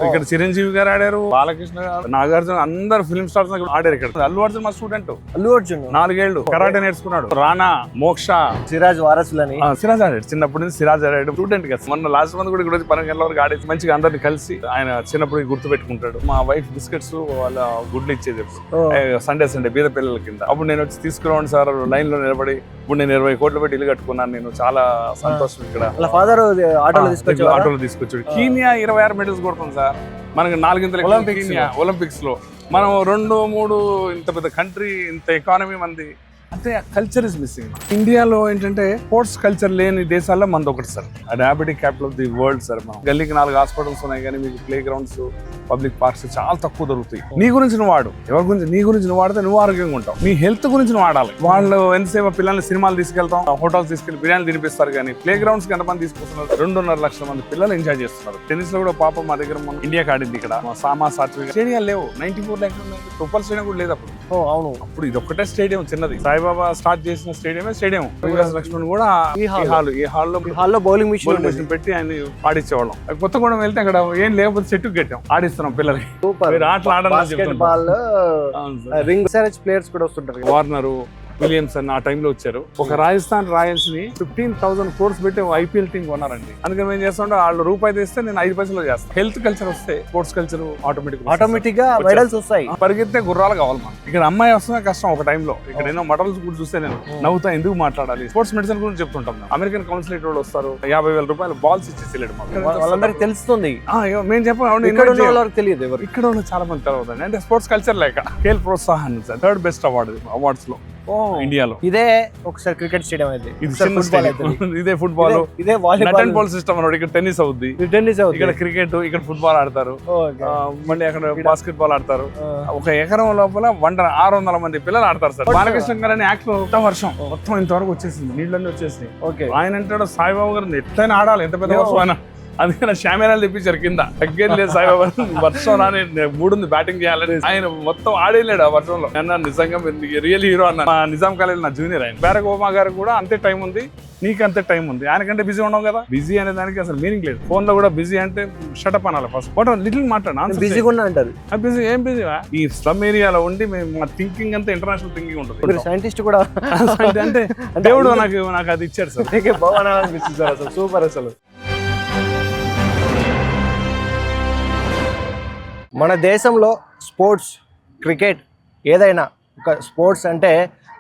ఇక్కడ చిరంజీవి గారు ఆడారు, బాలకృష్ణ గారు, నాగార్జున, అందరు ఫిల్మ్ స్టార్స్ ఆడారు. ఇక్కడ అల్లు అర్జున్ మా స్టూడెంట్. అల్లు అర్జున్ 4 ఏళ్ళు కరాటే నేర్చుకున్నాడు. రానా, మోక్ష, సిరాజ్ వారసులని. సిరాజ్ ఆడాడు. చిన్నప్పటి నుంచి సిరాజ్ ఆడాడు. స్టూడెంట్ కదా. మొన్న లాస్ట్ మంత్ కూడా ఇక్కడ 12 గంటల వరకు ఆడేసి మంచిగా అందరిని కలిసి ఆయన చిన్నప్పుడు గుర్తు పెట్టుకుంటాడు. మా వైఫ్ బిస్కెట్స్ వాళ్ళ గుడ్లు ఇచ్చేది సండే బీద పిల్లల కింద. అప్పుడు నేను వచ్చి తీసుకురావండి సార్ లైన్ లో నిలబడి. ఇప్పుడు నేను 20 కోట్లు పెట్టి ఇల్లు కట్టుకున్నాను. నేను చాలా సంతోషం. ఇక్కడ ఫాదర్ ఆటోలో తీసుకొచ్చాడు. కీనియా 26 మెడల్స్ కొడుతుంది సార్. మనకి 4 ఒలింపిక్స్ లో మనం 2-3 ఇంత పెద్ద కంట్రీ, ఇంత ఎకానమీ మంది అంటే కల్చర్ ఇస్ మిస్సింగ్. ఇండియాలో ఏంటంటే స్పోర్ట్స్ కల్చర్ లేని దేశాల్లో మనది ఒకటి sir. Diabetic capital of the world sir. మనం గల్లీకి 4 హాస్పిటల్స్ ఉన్నాయి, కానీ మీకు ప్లే గ్రౌండ్స్, పబ్లిక్ పార్క్స్ చాలా తక్కువ దొరుకుతాయి. నీ గురించి నువ్వు వాడు, ఎవరి గురించి నీ గురించి నువ్వు వాడితే నువ్వు ఆరోగ్యంగా ఉంటావు. నీ హెల్త్ గురించి నువ్వు వాడాలి. వాళ్ళు ఎంతసేపు పిల్లల్ని సినిమాలు తీసుకెళ్తాం, హోటల్స్ తీసుకెళ్లి బిర్యానీ తినిపిస్తారు, కానీ ప్లే గ్రౌండ్స్ కి ఎంతమంది తీసుకొస్తున్నారు? 2.5 లక్షల మంది పిల్లలు ఎంజాయ్ చేస్తున్నారు. టెన్నిస్ లో కూడా పాపం మా దగ్గర మన ఇండియాకి ఆడింది. ఇక్కడ సామా సాత్విక స్టేడియాలు లేవు. 94 లాక్స్ రూపాయల స్టేడియం కూడా లేదు అప్పుడు. అవును, అప్పుడు ఇది ఒక్కటే స్టేడియం చిన్నది. సాయిబాబా స్టార్ట్ చేసిన స్టేడియం. లక్ష్మణ్ కూడా ఈ హాల్లో బౌలింగ్ మిషన్ పెట్టి ఆయన ఆడిచ్చేవాళ్ళం. కొత్తగూడెం వెళ్తే అక్కడ ఏం లేకపోతే చెట్టుకు కట్టాం, ఆడిస్తున్నాం పిల్లలకి. ఆటలు ఆడాలి. రింగ్ ప్లేయర్స్ కూడా వస్తుంటారు. వార్నర్, విలియమ్సన్ ఆ టైంలో వచ్చారు. ఒక రాజస్థాన్ రాయల్స్ ని 15,000 crores పెట్టి ఐపీఎల్ టీం కొన్నారండి. అందుకని ఏం చేస్తాం, వాళ్ళు రూపాయి తెస్తే నేను 5 పైసలు చేస్తాను. హెల్త్ కల్చర్ వస్తే స్పోర్ట్స్ కల్చర్ ఆటోమేటిక్ గా మెడల్స్ వస్తాయి. పరిగెత్తే గుర్రాలు కావాలి మనం. ఇక్కడ అమ్మాయి వస్తున్నా కష్టం ఒక టైంలో. ఇక్కడ ఎన్నో మోడల్స్ కూడా చూస్తే నేను నవ్వుతా, ఎందుకు మాట్లాడాలి. స్పోర్ట్స్ మెడిసిన్ గురించి చెప్తుంటాం. అమెరికన్ కౌన్సిల్ వాళ్ళు వస్తారు, 50,000 రూపాయలు బాల్స్ ఇచ్చేసి వాళ్ళందరికీ తెలుస్తుంది. మేము చెప్పండి, తెలియదు. ఇక్కడ వాళ్ళు చాలా మంది తెలవదండి. అంటే స్పోర్ట్స్ కల్చర్ లేక. Khel Protsahan sir 3rd best awards లో ఇండియాలో. ఇదే ఒకసారి క్రికెట్ స్టేడియం అయితే, ఇదే ఫుట్బాల్, ఇదే వాలీబాల్ సిస్టమ్ అన్నమాట. ఇక్కడ టెన్నిస్ అవుద్ది, ఇక్కడ క్రికెట్, ఇక్కడ ఫుట్బాల్ ఆడతారు, మళ్ళీ అక్కడ బాస్కెట్ బాల్ ఆడతారు. ఒక ఎకరం లోపల 600 మంది పిల్లలు ఆడతారు సార్. బాలకృష్ణ గారు అని యాక్టర్ వర్షం మొత్తం ఇంతవరకు వచ్చేసింది, నీళ్ళన్నీ వచ్చేసినాయి. ఆయన అంటాడు సాయిబాబు గారు ఎట్లయినా ఆడాలి, ఎంత పెద్ద వర్షం అయినా. అందుకని షామేరాలు తెప్పించారు కింద. తగ్గేది లేదు సాయిబాబా. వర్షం రాని మూడుంది బ్యాటింగ్ చేయాలని. ఆయన మొత్తం ఆడేలేడు ఆ వర్షంలో. అన్న నిజంగా రియల్ హీరో అన్న. నిజాం కాలేజ్ నా జూనియర్ ఆయన. బారక్ ఒబామా గారు కూడా అంతే టైం ఉంది, నీకు అంతే టైం ఉంది. ఆయనకంటే బిజీ ఉండవు కదా. బిజీ అనే దానికి అసలు మీనింగ్ లేదు. ఫోన్ లో కూడా బిజీ అంటే షటప్ అనాలి ఫస్ట్. బట్ లిటిల్ మాట్లాడు, బిజీగా ఉన్నా అంటారు. బిజీ ఏం బిజీ? ఈ స్లమ్ ఏరియాలో ఉండి మా థింకింగ్ అంతా ఇంటర్నేషనల్ థింకింగ్ ఉంటుంది. సైంటిస్ట్ కూడా అంటే దేవుడు నాకు అది ఇచ్చాడు సార్. సూపర్. అసలు మన దేశంలో స్పోర్ట్స్, క్రికెట్ ఏదైనా ఒక స్పోర్ట్స్ అంటే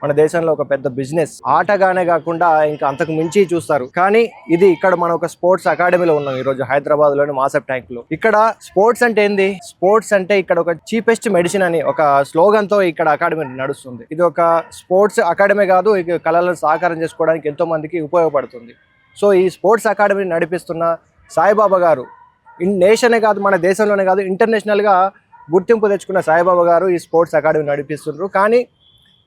మన దేశంలో ఒక పెద్ద బిజినెస్. ఆటగానే కాకుండా ఇంకా అంతకు మించి చూస్తారు. కానీ ఇది ఇక్కడ మనం ఒక స్పోర్ట్స్ అకాడమీలో ఉన్నాం ఈరోజు హైదరాబాద్ లోని మాసప్ ట్యాంక్ లో. ఇక్కడ స్పోర్ట్స్ అంటే ఏంది? స్పోర్ట్స్ అంటే ఇక్కడ ఒక చీపెస్ట్ మెడిసిన్ అని ఒక స్లోగన్ తో ఇక్కడ అకాడమీ నడుస్తుంది. ఇది ఒక స్పోర్ట్స్ అకాడమీ కాదు, ఇక కళలను సాకారం చేసుకోవడానికి ఎంతో మందికి ఉపయోగపడుతుంది. సో ఈ స్పోర్ట్స్ అకాడమీని నడిపిస్తున్న సాయిబాబా గారు నేషనే కాదు, మన దేశంలోనే కాదు, ఇంటర్నేషనల్గా గుర్తింపు తెచ్చుకున్న సాయిబాబా గారు ఈ స్పోర్ట్స్ అకాడమీ నడిపిస్తున్నారు. కానీ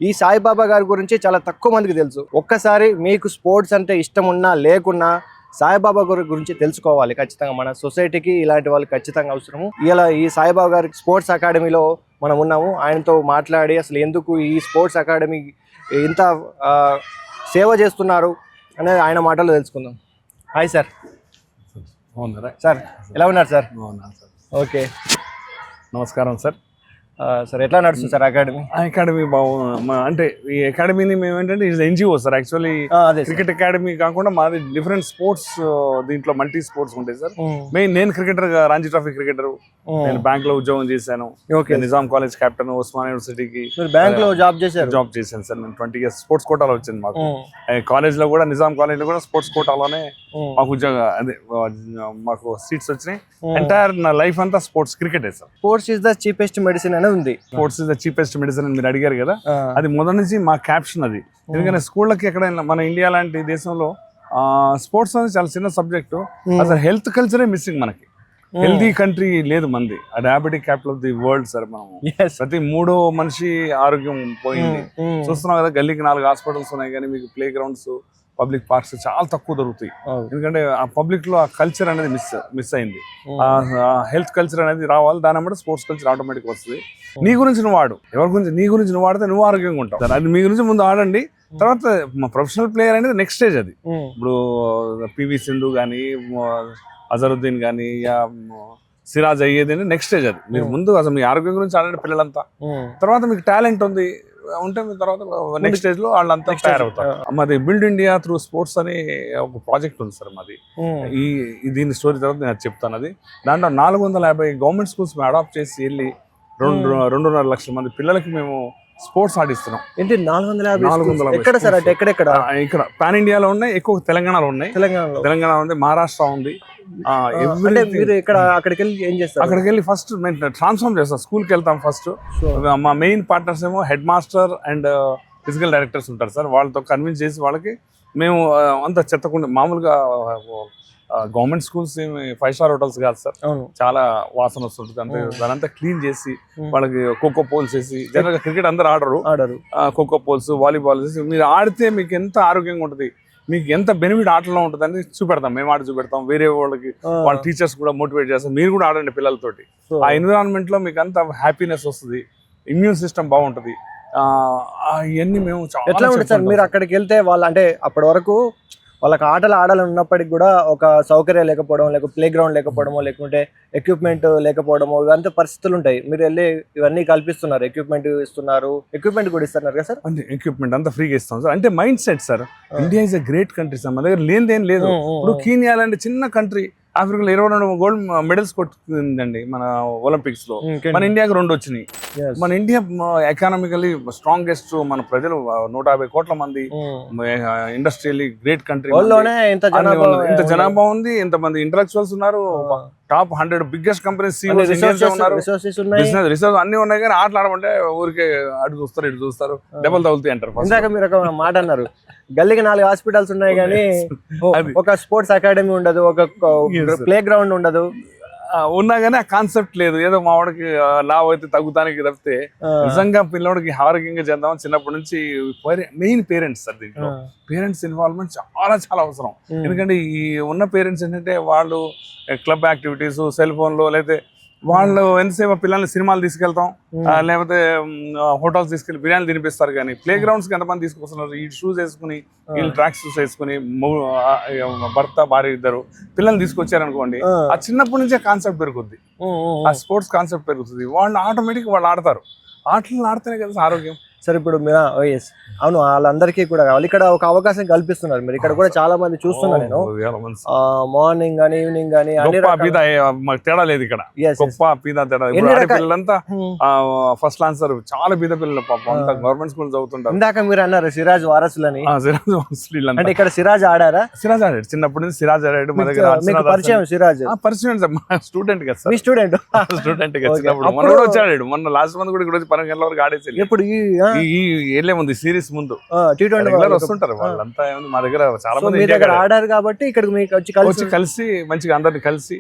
ఈ సాయిబాబా గారి గురించి చాలా తక్కువ మందికి తెలుసు. ఒక్కసారి మీకు స్పోర్ట్స్ అంటే ఇష్టం ఉన్నా లేకున్నా సాయిబాబా గారి గురించి తెలుసుకోవాలి ఖచ్చితంగా. మన సొసైటీకి ఇలాంటి వాళ్ళు ఖచ్చితంగా అవసరము. ఇలా ఈ సాయిబాబా గారి స్పోర్ట్స్ అకాడమీలో మనం ఉన్నాము. ఆయనతో మాట్లాడి అసలు ఎందుకు ఈ స్పోర్ట్స్ అకాడమీ ఇంత సేవ చేస్తున్నారు అనేది ఆయన మాటల్లో తెలుసుకుందాం. Hi sir. సార్ ఎలా ఉన్నారు సార్? ఓకే, నమస్కారం సార్. సార్ ఎట్లా నడుస్తుంది సార్ అకాడమీ? అకాడమీ అంటే ఈ అకాడమీని మేము ఏంటంటే ఇది NGO sir. Actually cricket academy కాకుండా మాది డిఫరెంట్ స్పోర్ట్స్, దీంట్లో మల్టీ స్పోర్ట్స్ ఉంటాయి సార్. మెయిన్ నేను క్రికెటర్, రంజీ ట్రోఫీ క్రికెటర్. నేను బ్యాంక్ లో ఉద్యోగం చేశాను. నిజాం కాలేజ్ కెప్టెన్, ఉస్మాన్ యూనివర్సిటీకి బ్యాంక్ లో జాబ్ చేశాను సార్. నేను 20 years స్పోర్ట్స్ కోటాలో వచ్చింది మాకు. కాలేజ్ లో కూడా నిజాం కాలేజ్ లో కూడా స్పోర్ట్స్ కోటాలోనే మాకు ఉద్యోగం, అదే మాకు సీట్స్ వచ్చినాయి. ఎంటైర్ నా లైఫ్ అంతా స్పోర్ట్స్ క్రికెటే sir. Sports is the cheapest medicine అనేది ఉంది. Sports is the cheapest medicine అని మీరు అడిగారు కదా, అది మొదటి నుంచి మా క్యాప్షన్ అది. ఎందుకంటే స్కూళ్ళకి ఎక్కడైనా మన ఇండియా లాంటి దేశంలో స్పోర్ట్స్ అనేది చాలా చిన్న సబ్జెక్టు. అసలు హెల్త్ కల్చరే మిస్సింగ్ మనకి. హెల్దీ కంట్రీ లేదు మంది. Diabetic capital of the world sir. మనం ప్రతి 3వ మనిషి ఆరోగ్యం పోయింది. చూస్తున్నాం కదా, గల్లీకి 4 హాస్పిటల్స్ ఉన్నాయి, కానీ మీకు ప్లే గ్రౌండ్స్, పబ్లిక్ పార్క్స్ చాలా తక్కువ దొరుకుతాయి. ఎందుకంటే ఆ పబ్లిక్ లో ఆ కల్చర్ అనేది మిస్ అయింది. ఆ హెల్త్ కల్చర్ అనేది రావాలి. దాని బట్టి స్పోర్ట్స్ కల్చర్ ఆటోమేటిక్ వస్తుంది. నీ గురించి నువ్వు వాడు, ఎవరి గురించి నీ గురించి నువ్వు వాడితే నువ్వు ఆరోగ్యంగా ఉంటావు. అది మీ గురించి ముందు ఆడండి. తర్వాత మా ప్రొఫెషనల్ ప్లేయర్ అనేది నెక్స్ట్ స్టేజ్. అది ఇప్పుడు పివి సింధు కానీ, అజరుద్దీన్ కానీ, సిరాజ్ అయ్యేది నెక్స్ట్ స్టేజ్ అది. మీరు ముందు అసలు మీ ఆరోగ్యం గురించి ఆడండి పిల్లలంతా, తర్వాత మీకు టాలెంట్ ఉంది ఉంటే మీ తర్వాత నెక్స్ట్ స్టేజ్ లో వాళ్ళంతా తయారవుతారు. మాది బిల్డ్ ఇండియా త్రూ స్పోర్ట్స్ అని ఒక ప్రాజెక్ట్ ఉంది సార్ మాది. దీని స్టోరీ తర్వాత నేను చెప్తాను. అది దాంట్లో 450 గవర్నమెంట్ స్కూల్స్ అడాప్ట్ చేసి వెళ్ళి 2.5 లక్షల మంది పిల్లలకి మేము స్పోర్ట్స్ ఆడిస్తున్నాం. ఏంటి 450? ఎక్కడ సార్ అంటే ఎక్కడెక్కడ? ఇక్కడ పాన్ ఇండియాలో ఉన్నాయి, ఎక్కువ తెలంగాణలో ఉన్నాయి. తెలంగాణ ఉంది, మహారాష్ట్ర ఉంది. మీరు ఇక్కడ అక్కడికి వెళ్ళి ఏం చేస్తారు? అక్కడికి వెళ్ళి ఫస్ట్ మేము ట్రాన్స్ఫార్మ్ చేస్తాం. స్కూల్కి వెళ్తాం ఫస్ట్. మా మెయిన్ పార్ట్నర్స్ ఏమో head master and physical directors ఉంటారు సార్. వాళ్ళతో కన్విన్స్ చేసి వాళ్ళకి మేము అంత చెత్తకుండా, మామూలుగా గవర్నమెంట్ స్కూల్స్ 5 స్టార్ హోటల్స్ కాదు సార్, చాలా వాసన వస్తుంటుంది. అంటే దానంతా క్లీన్ చేసి వాళ్ళకి ఖోఖో పోల్స్ వేసి, జనరల్ గా క్రికెట్ అందరు ఆడరు, ఖోఖో పోల్స్ వాలీబాల్ వేసి మీరు ఆడితే మీకు ఎంత ఆరోగ్యంగా ఉంటుంది, మీకు ఎంత బెనిఫిట్ ఆటలో ఉంటుంది అని చూపెడతాం. మేము ఆడి చూపెడతాం, వేరే వాళ్ళకి వాళ్ళ టీచర్స్ కూడా మోటివేట్ చేస్తాం. మీరు కూడా ఆడండి పిల్లలతోటి. ఆ ఎన్విరాన్మెంట్ లో మీకు అంత హ్యాపీనెస్ వస్తుంది, ఇమ్యూన్ సిస్టమ్ బాగుంటుంది. ఇవన్నీ మేము ఎట్లా ఉంటుంది సార్ మీరు అక్కడికి వెళ్తే? వాళ్ళు అంటే అప్పటి వరకు వాళ్ళకి ఆటలు ఆడాలని ఉన్నప్పటికీ కూడా ఒక సౌకర్యం లేకపోవడం, లేకపోతే ప్లే గ్రౌండ్ లేకపోవడమో, లేకుంటే ఎక్విప్మెంట్ లేకపోవడమో, ఇవంతా పరిస్థితులు ఉంటాయి. మీరు వెళ్ళి ఇవన్నీ కల్పిస్తున్నారు, ఎక్విప్మెంట్ ఇస్తున్నారు, ఎక్విప్మెంట్ కూడా ఇస్తున్నారు కదా సార్? అంటే ఎక్విప్మెంట్ అంతా ఫ్రీగా ఇస్తాం సార్. అంటే mind set sir, India is a great country sir. మన దగ్గర లేనిదేం లేదు. ఇప్పుడు కీనియా లాంటి చిన్న కంట్రీ ఆఫ్రికాలో 22 గోల్డ్ మెడల్స్ కొట్టుకుందండి మన ఒలింపిక్స్ లో. మన ఇండియాకి 2 వచ్చినాయి. మన ఇండియా ఎకానమికలీ స్ట్రాంగెస్ట్, మన ప్రజలు 150 కోట్ల మంది, ఇండస్ట్రియల్లీ గ్రేట్ కంట్రీ. ఇంత జనాభా ఉంది, ఇంతమంది ఇంటలెక్చువల్స్ ఉన్నారు, టాప్ 100 బిగ్గెస్ట్ కంపెనీస్ ఉన్నారు, రిసోర్స్ అన్ని ఉన్నాయి. కానీ ఆటలు ఆడమంటే ఊరికే అటు చూస్తారు ఇటు చూస్తారు, దెబ్బలు తగులుతాయి అంటారు. ఇందాక మీరు ఒక మాట అన్నారు, గల్లీకి 4 హాస్పిటల్స్ ఉన్నాయి కానీ ఒక స్పోర్ట్స్ అకాడమీ ఉండదు, ఒక ప్లే గ్రౌండ్ ఉండదు. ఉన్నా కానీ ఆ కాన్సెప్ట్ లేదు. ఏదో మా వాడికి లావ్ అయితే తగ్గుతానికి తప్పితే నిజంగా పిల్లడికి ఆరోగ్యంగా చేద్దామని చిన్నప్పటి నుంచి మెయిన్ పేరెంట్స్ సార్. దీంట్లో పేరెంట్స్ ఇన్వాల్వ్మెంట్ చాలా చాలా అవసరం. ఎందుకంటే ఈ ఉన్న పేరెంట్స్ ఏంటంటే వాళ్ళు క్లబ్ యాక్టివిటీస్, సెల్ ఫోన్లో, లేకపోతే వాళ్ళు ఎంతసేపు పిల్లల్ని సినిమాలు తీసుకెళ్తాం, లేకపోతే హోటల్స్ తీసుకెళ్ళి బిర్యానీ తినిపిస్తారు. కానీ ప్లే గ్రౌండ్స్ కి ఎంతమంది తీసుకొస్తున్నారు? ఈ షూస్ వేసుకుని, వీళ్ళు ట్రాక్ షూస్ వేసుకుని, భర్త భార్య ఇద్దరు పిల్లల్ని తీసుకొచ్చారనుకోండి, ఆ చిన్నప్పటి నుంచే కాన్సెప్ట్ పెరుగుద్ది, ఆ స్పోర్ట్స్ కాన్సెప్ట్ పెరుగుతుంది. వాళ్ళు ఆటోమేటిక్ వాళ్ళు ఆడతారు. ఆటలు ఆడితేనే కదా ఆరోగ్యం. సార్ ఇప్పుడు ఎస్ అవును, వాళ్ళందరికీ కూడా కావాలి. ఇక్కడ ఒక అవకాశం కల్పిస్తున్నారు మీరు. ఇక్కడ కూడా చాలా మంది చూస్తున్నాను నేను, మార్నింగ్ కానీ ఈవినింగ్ కానీ తేడా లేదు ఇక్కడ. గొప్ప పీదా తేడా. పిల్లలంతా ఫస్ట్ ఆన్సర్ చాలా పీద పిల్లలు పాపం, అంతా గవర్నమెంట్ స్కూల్ చదువుతుంటారు. ఇందాక మీరు అన్నారు సిరాజ్ వారసులని. సిరాజ్ వారసులు అంటే ఇక్కడ సిరాజ్ ఆడారా? సిరాజ్ ఆడాడు, చిన్నప్పటి నుంచి సిరాజ్ ఆడాడు. మా దగ్గర పరిచయం సిరాజ్? పరిచయం స్టూడెంట్ కదా సార్. మీ స్టూడెంట్ చిన్నప్పుడు మొన్న కూడా వచ్చాడు. మొన్న లాస్ట్ మంత్ కూడా ఇక్కడ 12 గంటల వరకు ఆడేసి ఇప్పుడు ఏలే ముందు సిరీస్ ముందు వస్తుంటారు వాళ్ళంతా. మా దగ్గర చాలా మంది ఆడారు కాబట్టి ఇక్కడ వచ్చి కలిసి మంచిగా అందరిని కలిసి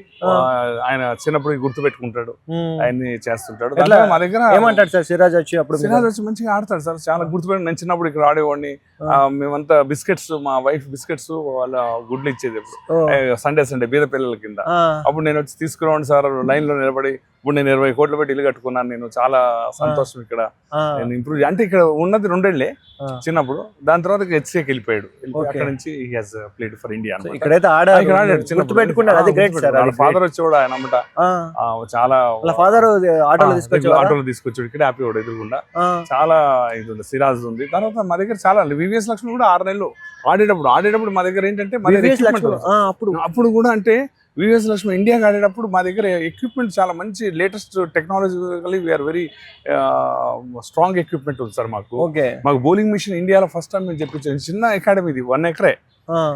ఆయన చిన్నప్పుడు గుర్తు పెట్టుకుంటాడు, ఆయన్ని చేస్తుంటాడు. మా దగ్గర ఏమంటాడు సార్ సిరాజ్ వచ్చి? అప్పుడు సిరాజ్ వచ్చి మంచిగా ఆడతాడు సార్, చాలా గుర్తుపెట్టి. నేను చిన్నప్పుడు ఇక్కడ ఆడేవాడిని. మేమంతా బిస్కెట్స్, మా వైఫ్ బిస్కెట్స్ వాళ్ళ గుడ్లు ఇచ్చేది ఎప్పుడు సండే బీద పిల్లల కింద. అప్పుడు నేను వచ్చి తీసుకురావండి సార్, లైన్ లో నిలబడి. ఇప్పుడు నేను 20 కోట్లు పెట్టి ఇల్లు కట్టుకున్నాను. నేను చాలా సంతోషం. ఇక్కడ నేను ఇంప్రూవ్ అంటే ఇక్కడ ఉన్నది 2 ఏళ్లే చిన్నప్పుడు. దాని తర్వాత హెచ్సికి వెళ్ళిపోయాడు. అక్కడ నుంచి he has played for India. ఇక్కడైతే ఆడాడు, ఫాదర్ వచ్చేవాడు ఆయన అమ్మట. చాలా ఫాదర్ ఆటోలో తీసుకొచ్చాడు. ఇక్కడ హ్యాపీ వాడు ఎదురుకుండా. చాలా ఇది ఉంది, సిరాజ్ ఉంది. తర్వాత మా దగ్గర చాలా వివిఎస్ లక్ష్మణ్ కూడా 6 నెలలు ఆడేటప్పుడు మా దగ్గర ఏంటంటే అప్పుడు కూడా అంటే వివిఎస్ లక్ష్మణ్ ఇండియాకి ఆడేటప్పుడు మా దగ్గర ఎక్విప్మెంట్ చాలా మంచి latest technology, we are very strong equipment ఉంది సార్ మాకు. బౌలింగ్ మిషన్ ఇండియాలో ఫస్ట్ టైం మేము చెప్పించాను. చిన్న అకాడమీ ఇది, 1 ఎకరే.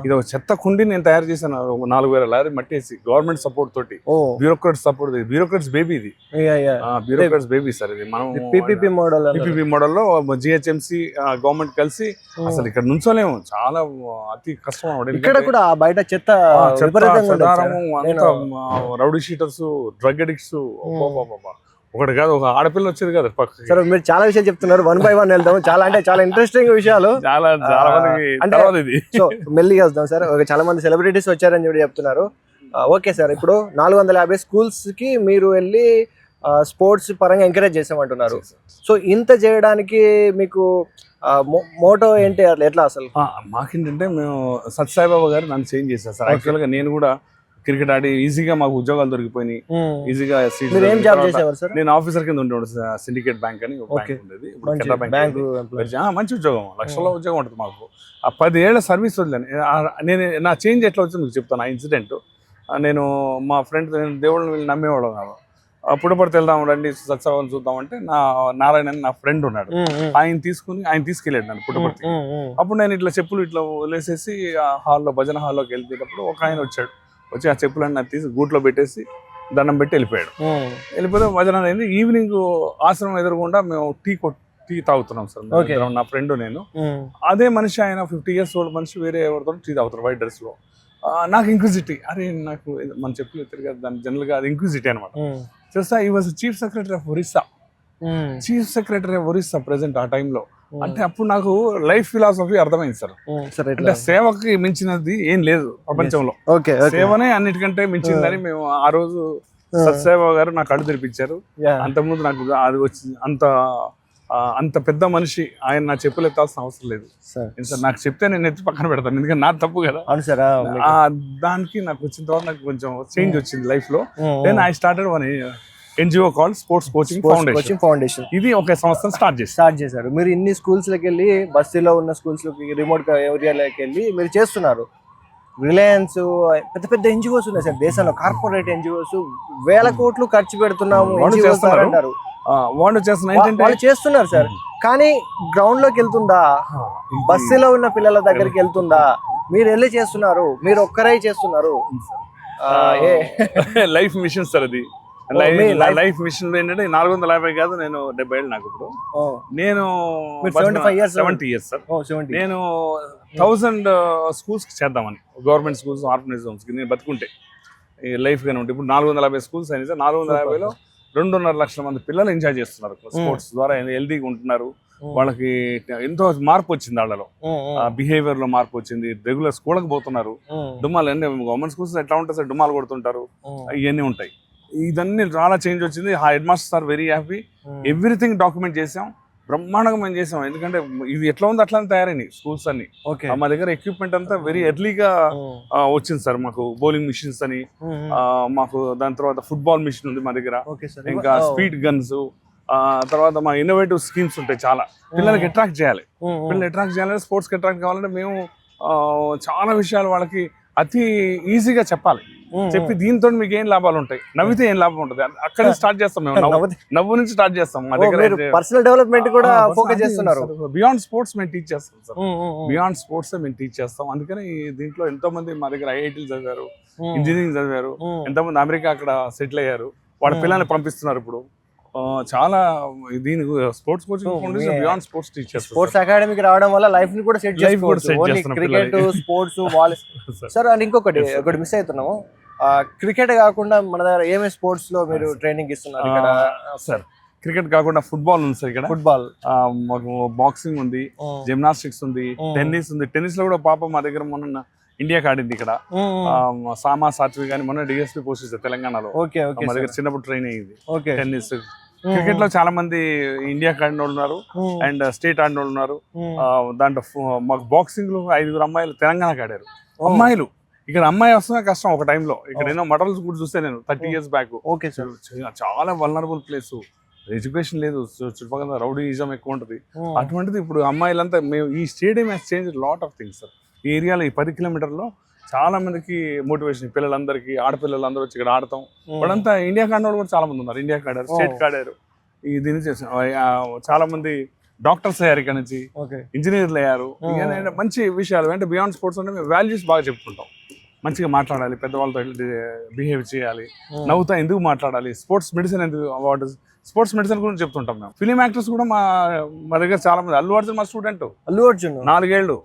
ఇది ఒక చెత్త కుండి నేను తయారు చేశాను. 4,000 లారీ మట్టేసి గవర్నమెంట్ సపోర్ట్ తోటి, బ్యూరోక్రాట్స్ సపోర్ట్. బ్యూరోక్రాట్స్ బేబీ ఇది, బ్యూరోక్రాట్స్ బేబీ సార్ ఇది. మనం పీపీపీ మోడల్ లో జిహెచ్ఎంసి గవర్నమెంట్ కలిసి అసలు ఇక్కడ నుంచోలేము, చాలా అతి కష్టం. ఇక్కడ కూడా బయట చెత్త అంతా రౌడీ షీటర్స్, డ్రగ్ అడిక్ట్స్. ఒకటి కాదు, ఒక ఆడపిల్ల వచ్చేది కదా పక్కకి. సరే మీరు చాలా విషయాలు చెప్తున్నారు, 1 by 1 వెళ్దాం. చాలా అంటే చాలా ఇంట్రెస్టింగ్ విషయాలు. చాలా మందికి సో మెల్లిగా వద్దాం సార్. చాలా మంది సెలబ్రిటీస్ వచ్చారని చెప్పి చెప్తున్నారు. ఓకే సార్, ఇప్పుడు 450 స్కూల్స్ కి మీరు వెళ్ళి స్పోర్ట్స్ పరంగా ఎంకరేజ్ చేసామంటున్నారు. సో ఇంత చేయడానికి మీకు మోటో ఏంటి, ఎట్లా అసలు? మాకేంటంటే మేము సత్యసాయిబాబా గారు నన్ను చేంజ్ చేశారు సార్. యాక్చువల్గా నేను కూడా క్రికెట్ ఆడి ఈజీగా మాకు ఉద్యోగాలు దొరికిపోయినాయి, ఈజీగా సీట్. మీరు ఏం జాబ్ చేసేవారు సార్? నేను ఆఫీసర్ కింద ఉండేవాడు, సిండికేట్ బ్యాంక్ అని ఒక బ్యాంక్ ఉండేది. ఇప్పుడు కెనరా బ్యాంక్ మంచి ఉద్యోగం, లక్షల్లో ఉద్యోగం ఉంటుంది మాకు. ఆ 10 ఏళ్ల సర్వీస్ వదిలేను. నేను నా చేంజ్ ఎట్లా వచ్చింది మీకు చెప్తాను. ఆ ఇన్సిడెంట్, నేను మా ఫ్రెండ్ దేవుళ్ళని వీళ్ళు నమ్మేవాడు కాదు. పుట్టపర్తి వెళ్దాం రండి సత్సవాన్ని చూద్దామంటే నారాయణ అని నా ఫ్రెండ్ ఉన్నాడు, ఆయన తీసుకెళ్ళాడు నన్ను పుట్టపర్తి. అప్పుడు నేను ఇట్లా చెప్పులు ఇట్లా వదిలేసేసి హాల్లో భజన హాల్లోకి వెళ్తేటప్పుడు ఒక ఆయన వచ్చి ఆ చెప్పులన్నీ నాకు తీసి గూట్లో పెట్టేసి దండం పెట్టి వెళ్ళిపోయాడు. వెళ్ళిపోతే భజన అయింది. ఈవినింగ్ ఆశ్రమం ఎదురుగుండా మేము టీ తాగుతున్నాం సార్, నా ఫ్రెండ్ నేను. అదే మనిషి ఆయన 50 years ఓల్డ్ మనిషి వేరే ఎవరితో టీ తాగుతారు వైట్ డ్రెస్ లో. నాకు ఇంక్విజిటీ, అరే నాకు మన చెప్పులు ఎత్తారు కదా, దాని జనరల్ గా అది ఇంక్విజిటీ అనమాట. చూస్తా ఈ was chief secretary of Orissa present ఆ టైంలో. అంటే అప్పుడు నాకు లైఫ్ ఫిలాసఫీ అర్థమైంది సార్. అంటే సేవకి మించినది ఏం లేదు ప్రపంచంలో, సేవనే అన్నిటికంటే మించిందని మేము ఆ రోజు సత్సేవ గారు నాకు కళ్ళు తెరిపించారు. అంతకుముందు నాకు అది వచ్చింది. అంత పెద్ద మనిషి ఆయన నా చెప్పులు ఎత్తాల్సిన అవసరం లేదు సార్. నాకు చెప్తే నేను ఎత్తి పక్కన పెడతాను, ఎందుకంటే నా తప్పు కదా. దానికి నాకు వచ్చిన తర్వాత నాకు కొంచెం చేంజ్ వచ్చింది లైఫ్ లో. Then I started one NGO called sports coaching foundation. ఇది ఒక సంస్థను స్టార్ట్ చేశారు. మీరు ఇన్ని స్కూల్స్ లోకి వెళ్ళి, బస్తీలో ఉన్న స్కూల్స్ లోకి, రిమోట్ ఏరియాలోకి వెళ్ళి మీరు చేస్తున్నారు. రిలయన్స్ పెద్ద పెద్ద NGOs ఉన్నాయి సార్ దేశంలో, కార్పొరేట్ NGOs వేల కోట్లు ఖర్చు పెడుతున్నాము అంటారు. వాళ్ళు చేస్తున్నారు సార్, కానీ గ్రౌండ్ లోకి వెళ్తుందా? బస్సులో ఉన్న పిల్లల దగ్గరికి వెళ్తుందా? మీరు వెళ్ళి చేస్తున్నారు, మీరు ఒక్కరై చేస్తున్నారు. లైఫ్ మిషన్ సార్ అది. లైఫ్ మిషన్ ఏంటంటే 450 కాదు, నేను 70 ఏళ్ళు నాకు ఇప్పుడు. నేను 70 years సార్. నేను 1000 schools చేద్దామని, గవర్నమెంట్ స్కూల్స్, ఆర్ఫనైజ్ హోమ్స్ కి నేను బతుకుంటే ఈ లైఫ్ గానే ఉంటే. ఇప్పుడు 450 schools అయినా సార్. 450లో 2.5 లక్షల మంది పిల్లలు ఎంజాయ్ చేస్తున్నారు స్పోర్ట్స్ ద్వారా, హెల్దీగా ఉంటున్నారు. వాళ్ళకి ఎంతో మార్పు వచ్చింది, వాళ్ళలో బిహేవియర్ లో మార్పు వచ్చింది. రెగ్యులర్ స్కూల్కి పోతున్నారు. డుమ్మాలు అంటే గవర్నమెంట్ స్కూల్స్ ఎట్లా ఉంటుంది సార్, డుమ్మాలు కొడుతుంటారు, ఇవన్నీ ఉంటాయి. ఇదన్నీ చాలా చేంజ్ వచ్చింది. Head masters are very happy. Everything document చేసాం, బ్రహ్మాండంగా మేము చేసాం. ఎందుకంటే ఇది ఎట్లా ఉంది అట్లా తయారైనాయి స్కూల్స్ అన్ని. మా దగ్గర ఎక్విప్మెంట్ అంతా వెరీ ఎర్లీగా వచ్చింది సార్. మాకు బౌలింగ్ మిషన్స్ అని, మాకు దాని తర్వాత ఫుట్బాల్ మిషన్ ఉంది మా దగ్గర, ఇంకా స్పీడ్ గన్స్. తర్వాత మా ఇన్నోవేటివ్ స్కీమ్స్ ఉంటాయి చాలా. పిల్లలకి అట్రాక్ట్ చేయాలి, స్పోర్ట్స్కి అట్రాక్ట్ కావాలంటే మేము చాలా విషయాలు వాళ్ళకి అతి ఈజీగా చెప్పాలి. చెప్పి దీంతో మీకు ఏం లాభాలు ఉంటాయి, నవ్వితే ఏం లాభం ఉంటుంది, అక్కడ స్టార్ట్ చేస్తాం మేము. నవ్వు నుంచి స్టార్ట్ చేస్తాం. మా దగ్గర పర్సనల్ డెవలప్మెంట్ కూడా ఫోకస్ చేస్తున్నారు. బియాండ్ స్పోర్ట్స్ మేము టీచ్ చేస్తాం సార్. బియాండ్ స్పోర్ట్స్ మేము టీచ్ చేస్తాం. అందుకని దీంట్లో ఎంతో మంది మా దగ్గర IITలు చదివారు, ఇంజనీరింగ్ చదివారు, ఎంతో మంది అమెరికా అక్కడ సెటిల్ అయ్యారు. వాళ్ళ పిల్లల్ని పంపిస్తున్నారు ఇప్పుడు. చాలా దీనికి sports coaching foundation beyond sports teachers. Sports అకాడమీకి రావడం వల్ల లైఫ్ ని కూడా సెట్ చేసుకోవచ్చు. Cricket, sports, volley sir. And ఇంకొకటి మిస్ అవుతున్నాము, క్రికెట్ కాకుండా మన దగ్గర ఏమేమి స్పోర్ట్స్ లో మీరు ట్రైనింగ్ ఇస్తున్నారు ఇక్కడ సార్? క్రికెట్ కాకుండా ఫుట్బాల్ ఉంది సార్ ఇక్కడ. ఫుట్బాల్, మాకు బాక్సింగ్ ఉంది, జిమ్నాస్టిక్స్ ఉంది, టెన్నిస్ ఉంది. టెన్నిస్ లో కూడా పాప మా దగ్గర మొన్న ఇండియాకి ఆడింది ఇక్కడ. సామా సాత్విక్ కానీ మొన్న DSP పోస్ట్ ఇస్తారు తెలంగాణలో. మా దగ్గర చిన్నప్పుడు ట్రైన్ అయ్యింది టెన్నిస్. క్రికెట్ లో చాలా మంది ఇండియాకి ఆడిన వాళ్ళు ఉన్నారు, అండ్ స్టేట్ ఆడిన వాళ్ళు ఉన్నారు. దాంట్లో మాకు బాక్సింగ్ లో 5 అమ్మాయిలు తెలంగాణకి ఆడారు. అమ్మాయిలు ఇక్కడ అమ్మాయి వస్తున్నా కష్టం ఒక టైంలో. ఇక్కడ ఎన్నో మోడల్స్ కూడా చూస్తే నేను 30 years బ్యాక్. చాలా వల్నరబుల్ ప్లేస్, ఎడ్యుకేషన్ లేదు, చుట్టుపక్కల రౌడీయిజం ఎక్కువ ఉంటుంది. అటువంటిది ఇప్పుడు అమ్మాయిలంతా మేము ఈ stadium has change lot of things sir. ఈ ఏరియాలో ఈ 10 kilometers చాలా మందికి మోటివేషన్, పిల్లలందరికీ, ఆడపిల్లలు అందరూ వచ్చి ఇక్కడ ఆడతాం. వాళ్ళంతా ఇండియాకి ఆడిన వాళ్ళు కూడా చాలా మంది ఉన్నారు. ఇండియాకి ఆడారు, స్టేట్కి ఆడారు. దీన్ని చేసాం. చాలా మంది డాక్టర్స్ అయ్యారు ఇక్కడ నుంచి, ఇంజనీర్లు అయ్యారు. మంచి విషయాలు అంటే బియాండ్ స్పోర్ట్స్ అంటే మేము వాల్యూస్ బాగా చెప్పుకుంటాం. మంచిగా మాట్లాడాలి, పెద్దవాళ్ళతో బిహేవ్ చేయాలి, నవ్వుతా ఎందుకు మాట్లాడాలి, స్పోర్ట్స్ మెడిసిన్ ఎందుకు, అవార్డు స్పోర్ట్స్ మెడిసిన్ గురించి చెప్తుంటాం మేము. ఫిలిం యాక్టర్స్ కూడా మా దగ్గర చాలా మంది. అల్లు అర్జున్ మా స్టూడెంట్. 4 ఏళ్ళు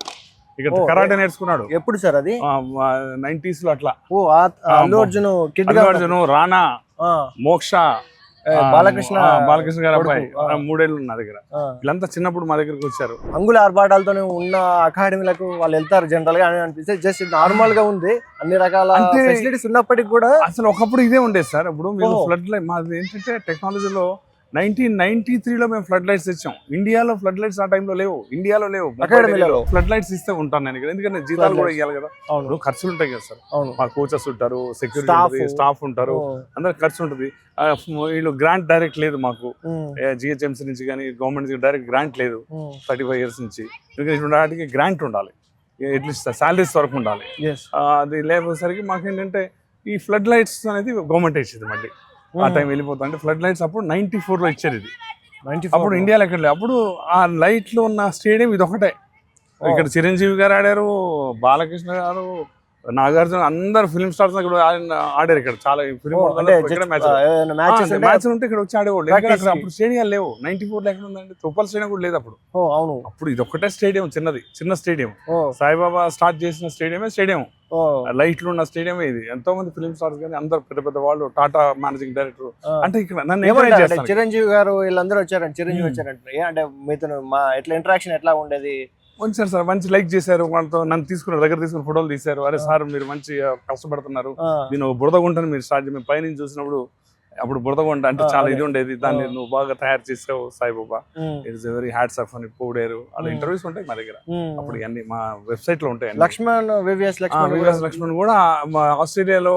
ఇక్కడ కరాటే నేర్చుకున్నాడు. ఎప్పుడు సార్ అది? 90s లో అట్లా. అల్లు అర్జున్, రానా, మోక్ష, బాలకృష్ణ గారు అబ్బాయి 3 ఏళ్ళు నా దగ్గర. వీళ్ళంతా చిన్నప్పుడు మా దగ్గరకు వచ్చారు. అంగుల ఆర్భాటాలతో ఉన్న అకాడమీలకు వాళ్ళు వెళ్తారు జనరల్ గా అనిపిస్తే. జస్ట్ నార్మల్ గా ఉంది, అన్ని రకాల ఫెసిలిటీస్ ఉన్నప్పటికీ కూడా. అసలు ఒకప్పుడు ఇదే ఉండేది సార్. ఇప్పుడు మీరు ఫ్లడ్ మాది ఏంటంటే టెక్నాలజీలో 1993లో మేము ఫ్లడ్ లైట్స్ ఇచ్చాం. ఇండియాలో ఫ్లడ్ లైట్స్ ఆ టైంలో లేవు, ఇండియాలో లేవు. అకాడమీలలో ఫ్లడ్ లైట్స్ ఇస్తే ఉంటాను నేను ఇక్కడ, ఎందుకంటే జీతాలు కూడా ఇవ్వాలి కదా, అవును ఖర్చులు ఉంటాయి కదా సార్. అవును మా కోచెస్ ఉంటారు, సెక్యూరిటీ స్టాఫ్ ఉంటారు, అందరికి ఖర్చు ఉంటుంది. వీళ్ళు గ్రాంట్ డైరెక్ట్ లేదు మాకు, జిహెచ్ఎంసీ నుంచి కానీ గవర్నమెంట్ నుంచి డైరెక్ట్ గ్రాంట్ లేదు 35 years నుంచి. ఎందుకంటే ఇటువంటి గ్రాంట్ ఉండాలి, అట్లీస్ట్ సాలరీస్ వరకు ఉండాలి. అది లేకపోయేసరికి మాకేంటంటే ఈ ఫ్లడ్ లైట్స్ అనేది గవర్నమెంట్ ఇచ్చేది. మళ్ళీ ఆ టైం వెళ్ళిపోతా అంటే ఫ్లడ్ లైట్స్ అప్పుడు 94లో ఇచ్చారు ఇది. అప్పుడు ఇండియాలో ఎక్కడ లేదు. అప్పుడు ఆ లైట్లో ఉన్న స్టేడియం ఇది ఒకటే. ఇక్కడ చిరంజీవి గారు ఆడారు, బాలకృష్ణ గారు, నాగార్జున, అందరు ఫిల్మ్ స్టార్స్ ఆడారు ఇక్కడ. చాలా మ్యాచ్ ఉంటే ఇక్కడ వచ్చి ఆడేవాళ్ళు. అప్పుడు స్టేడియాలు లేవు. 94లో ఎక్కడ ఉందండి, తుప్పల్ స్టేడియం కూడా లేదు అప్పుడు. అవును అప్పుడు ఇది ఒకటే స్టేడియం, చిన్న స్టేడియం. సాయిబాబా స్టార్ట్ చేసిన స్టేడియం, లైట్లు ఉన్న స్టేడియం ఇది. ఎంతో మంది ఫిల్మ్ స్టార్స్ కానీ అందరు పెద్ద పెద్ద వాళ్ళు, టాటా మేనేజింగ్ డైరెక్టర్ అంటే ఇక్కడ నన్ను చిరంజీవి గారు వీళ్ళందరూ వచ్చారండి. చిరంజీవి వచ్చారంటే అంటే మీతో మా ఎట్లా ఇంటరాక్షన్ ఎట్లా ఉండేది? వచ్చారు సార్, మంచి లైక్ చేశారు, వాళ్ళతో నన్ను తీసుకున్నారు, దగ్గర తీసుకుని ఫోటోలు తీశారు. అరే సార్ మీరు మంచి కష్టపడుతున్నారు, నేను బురదగుంటని మీరు స్టార్ట్ మేము పైనుంచి చూసినప్పుడు అప్పుడు బురదగుంట అంటే చాలా ఇది ఉండేది, దాన్ని నువ్వు బాగా తయారు చేసావు Saibaba, it's very hats off అని పొగిడారు. అలా ఇంటర్వ్యూస్ ఉంటాయి మా దగ్గర. అప్పుడు అన్ని మా వెబ్సైట్ లో ఉంటాయి. వివిఎస్ లక్ష్మణ్ కూడా మా ఆస్ట్రేలియాలో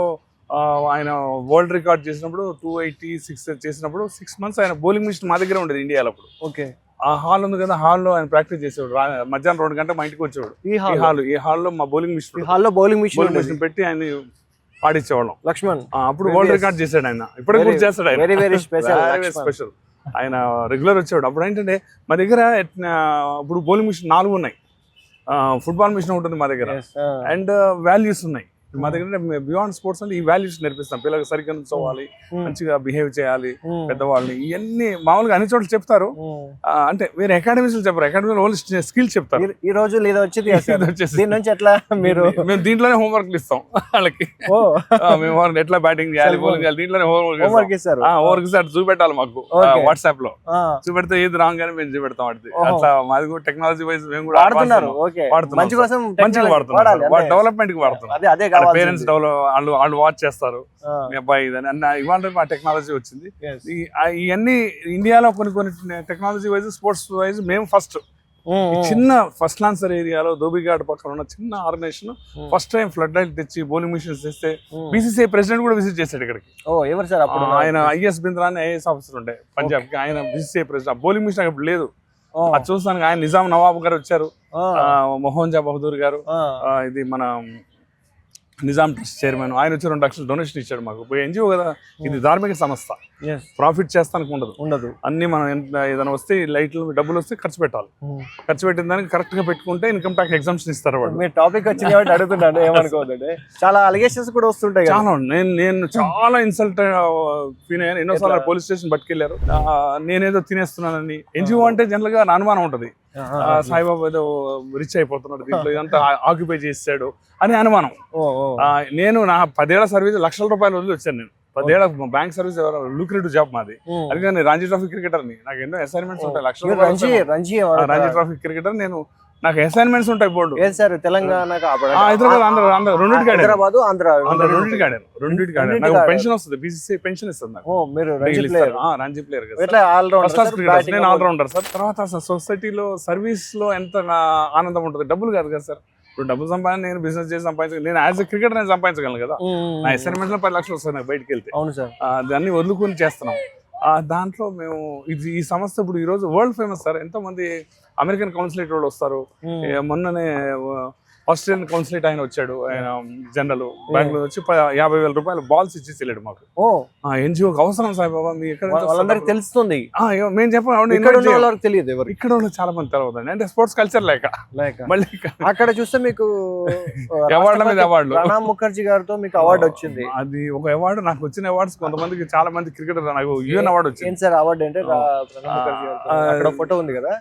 ఆయన వరల్డ్ రికార్డ్ చేసినప్పుడు 286 చేసినప్పుడు 6 months ఆయన బౌలింగ్ మిషన్ మా దగ్గర ఉండేది ఇండియాలో. అప్పుడు ఓకే ఆ హాల్ ఉంది కదా, హాల్లో ఆయన ప్రాక్టీస్ చేసేవాడు. మధ్యాహ్నం 2 గంటలకు మా ఇంటికి వచ్చేవాడు. ఈ హాల్లో మా బౌలింగ్ మిషన్ పెట్టి ఆయన ఆడిచ్చేవాళ్ళం. లక్ష్మణ్ అప్పుడు వరల్డ్ రికార్డ్ చేశాడు ఆయన, ఇప్పటికి కూడా చేస్తాడు ఆయన. Very special. ఆయన రెగ్యులర్ వచ్చేవాడు. అప్పుడు ఏంటంటే మా దగ్గర ఇప్పుడు బౌలింగ్ మిషన్ 4 ఉన్నాయి, ఫుట్బాల్ మిషన్ ఉంటుంది మా దగ్గర, అండ్ వాల్యూస్ ఉన్నాయి మా దగ్గర. బియాండ్ స్పోర్ట్స్ అంటే ఈ వాల్యూస్ నేర్పిస్తాం పిల్లలకు. సరిగ్గా చదవాలి, మంచిగా బిహేవ్ చేయాలి, పెద్దవాళ్ళని, ఇవన్నీ మామూలుగా అన్ని చోట్ల చెప్తారు. అంటే వేరే అకాడమీస్ చెప్పారు, అకాడమీలో ఓన్లీ స్కిల్ చెప్తారు. ఈ రోజు దీని నుంచి ఎట్లా మీరు మేము దీంట్లోనే హోంవర్క్లు ఇస్తాం వాళ్ళకి. మేము ఎట్లా బ్యాటింగ్ చేయాలి, బౌలింగ్ చేయాలి, దీంట్లోనే హోంవర్క్ ఇస్తారు. హోంవర్క్ ఇస్తారు, చూపెట్టాలి మాకు వాట్సాప్ లో. చూపెడితే ఏది రాంగ్ అని మేము చూపెడతాం. అట్లా మాది కూడా టెక్నాలజీ వైజ్ మేము కూడా వాడుతున్నాం, మంచిగా వాడుతున్నాం, డెవలప్మెంట్ కి వాడుతున్నాం. పేరెంట్స్ వాళ్ళు వాచ్ చేస్తారు, మీ అబ్బాయి ఇదని అన్న. ఇవాళ మా టెక్నాలజీ వచ్చింది. ఇవన్నీ ఇండియాలో కొన్ని టెక్నాలజీ వైజ్, స్పోర్ట్స్ వైజ్ మేము ఫస్ట్ చిన్న ఫస్ట్ లాన్సర్ ఏరియాలో ధోబిఘాట్ పక్కన ఉన్న చిన్న organization first time flood light తెచ్చి బౌలింగ్ మిషన్స్ తెస్తే BCCI ప్రెసిడెంట్ కూడా విజిట్ చేశాడు ఇక్కడికి. ఎవరు సార్ అప్పుడు? ఆయన IS బింద్రా అని IAS ఆఫీసర్ ఉండే పంజాబ్ కి, ఆయన BCCI ప్రెసిడెంట్. బౌలింగ్ మిషన్ అప్పుడు లేదు. అది చూస్తానికి ఆయన నిజాం నవాబ్ గారు వచ్చారు, మొహన్ జా బహదూర్ గారు, ఇది మన నిజాం ట్రస్ట్ చైర్మన్, ఆయన వచ్చి 2 లక్షలు డొనేషన్ ఇచ్చాడు మాకు. NGO కదా, ఇది ధార్మిక సంస్థ, ప్రాఫిట్ చేస్తానికి ఉండదు. అన్ని మనం ఏదైనా వస్తే లైట్లు డబ్బులు వస్తే ఖర్చు పెట్టాలి. ఖర్చు పెట్టిన దానికి కరెక్ట్ గా పెట్టుకుంటే ఇన్కమ్ ట్యాక్స్ ఎగ్జామ్షన్ ఇస్తారు వాళ్ళు. మీ టాపిక్ వచ్చింది కాబట్టి అడుగుతున్నాను, ఏమనుకోవద్దండి. చాలా అలిగేషన్స్ కూడా వస్తుంటాయి. చాలా నేను చాలా ఇన్సల్ట్ ఫీల్ అయ్యాను. ఎన్నోసార్లు పోలీస్ స్టేషన్ పట్టుకెళ్లారు, నేనేదో తినేస్తున్నానని. NGO అంటే జనరల్ గా అనుమానం ఉంటది, సాయిబాబా ఏదో రిచ్ అయిపోతున్నాడు దీంట్లో, ఇదంతా ఆక్యుపై చేసాడు అని అనుమానం. నేను నా 10 ఏళ్ల సర్వీస్ లక్షల రూపాయలు వదిలి వచ్చాను. నేను 10 ఏళ్ల బ్యాంక్ సర్వీస్, లూక్రేటివ్ జాబ్ మాది. అందుకని రంజీ ట్రోఫీ క్రికెటర్ ని, నాకు ఎన్నో అసైన్మెంట్స్ ఉంటాయి. లక్షల రూపాయలు రంజీ ట్రోఫీ క్రికెటర్ నేను, నాకు అసైన్మెంట్స్ ఉంటాయి. బోర్డు తెలంగాణ, హైదరాబాద్, ఆంధ్ర రెండింటికి ఆడాను. నాకు పెన్షన్ వస్తుంది, BCCI పెన్షన్ ఇస్తుంది నాకు. రంజీ ప్లేయర్ నేను ఆల్రౌండర్ సార్. తర్వాత అసలు సొసైటీలో సర్వీస్ లో ఎంత ఆనందం ఉంటుంది. డబ్బులు కాదు కదా సార్, ఇప్పుడు డబ్బులు సంపాదించి నేను బిజినెస్ చేసి సంపాదించగలను. నేను యాజ్ ఎ క్రికెటర్ నేను సంపాదించగలను కదా. నా అసైన్మెంట్ లో 10 లక్షలు వస్తాయి నాకు బయటకు వెళ్తే. అవును సార్, దాన్ని వదులుకొని చేస్తున్నాం. దాంట్లో మేము ఈ సంస్థ ఇప్పుడు ఈ రోజు వరల్డ్ ఫేమస్ సార్. ఎంతో మంది అమెరికన్ కౌన్సిలేట్ వాళ్ళు వస్తారు. మొన్ననే ఆస్ట్రేలియన్ కౌన్సిలేట్ ఆయన వచ్చాడు, ఆయన జనరల్ బెంగళూరు వచ్చి 50,000 రూపాయలు బాల్స్ ఇచ్చేసి వెళ్ళాడు మాకు. NGOకి అవసరం సాయిబాబా, మీ ఎక్కడ తెలుస్తుంది. మేము చెప్పండి, తెలియదు, ఇక్కడ వాళ్ళు చాలా మంది తెలవదండి. అంటే స్పోర్ట్స్ కల్చర్ లేక మళ్ళీ అక్కడ చూస్తే మీకు అవార్డుల మీద అవార్డులు. ప్రణబ్ ముఖర్జీ గారితో మీకు అవార్డు వచ్చింది. అది ఒక అవార్డు. నాకు వచ్చిన అవార్డ్స్ కొంతమందికి, చాలా మంది క్రికెటర్, నాకు UN అవార్డు వచ్చింది. ఏం సార్ అవార్డు అంటే? ఫోటో ఉంది కదా,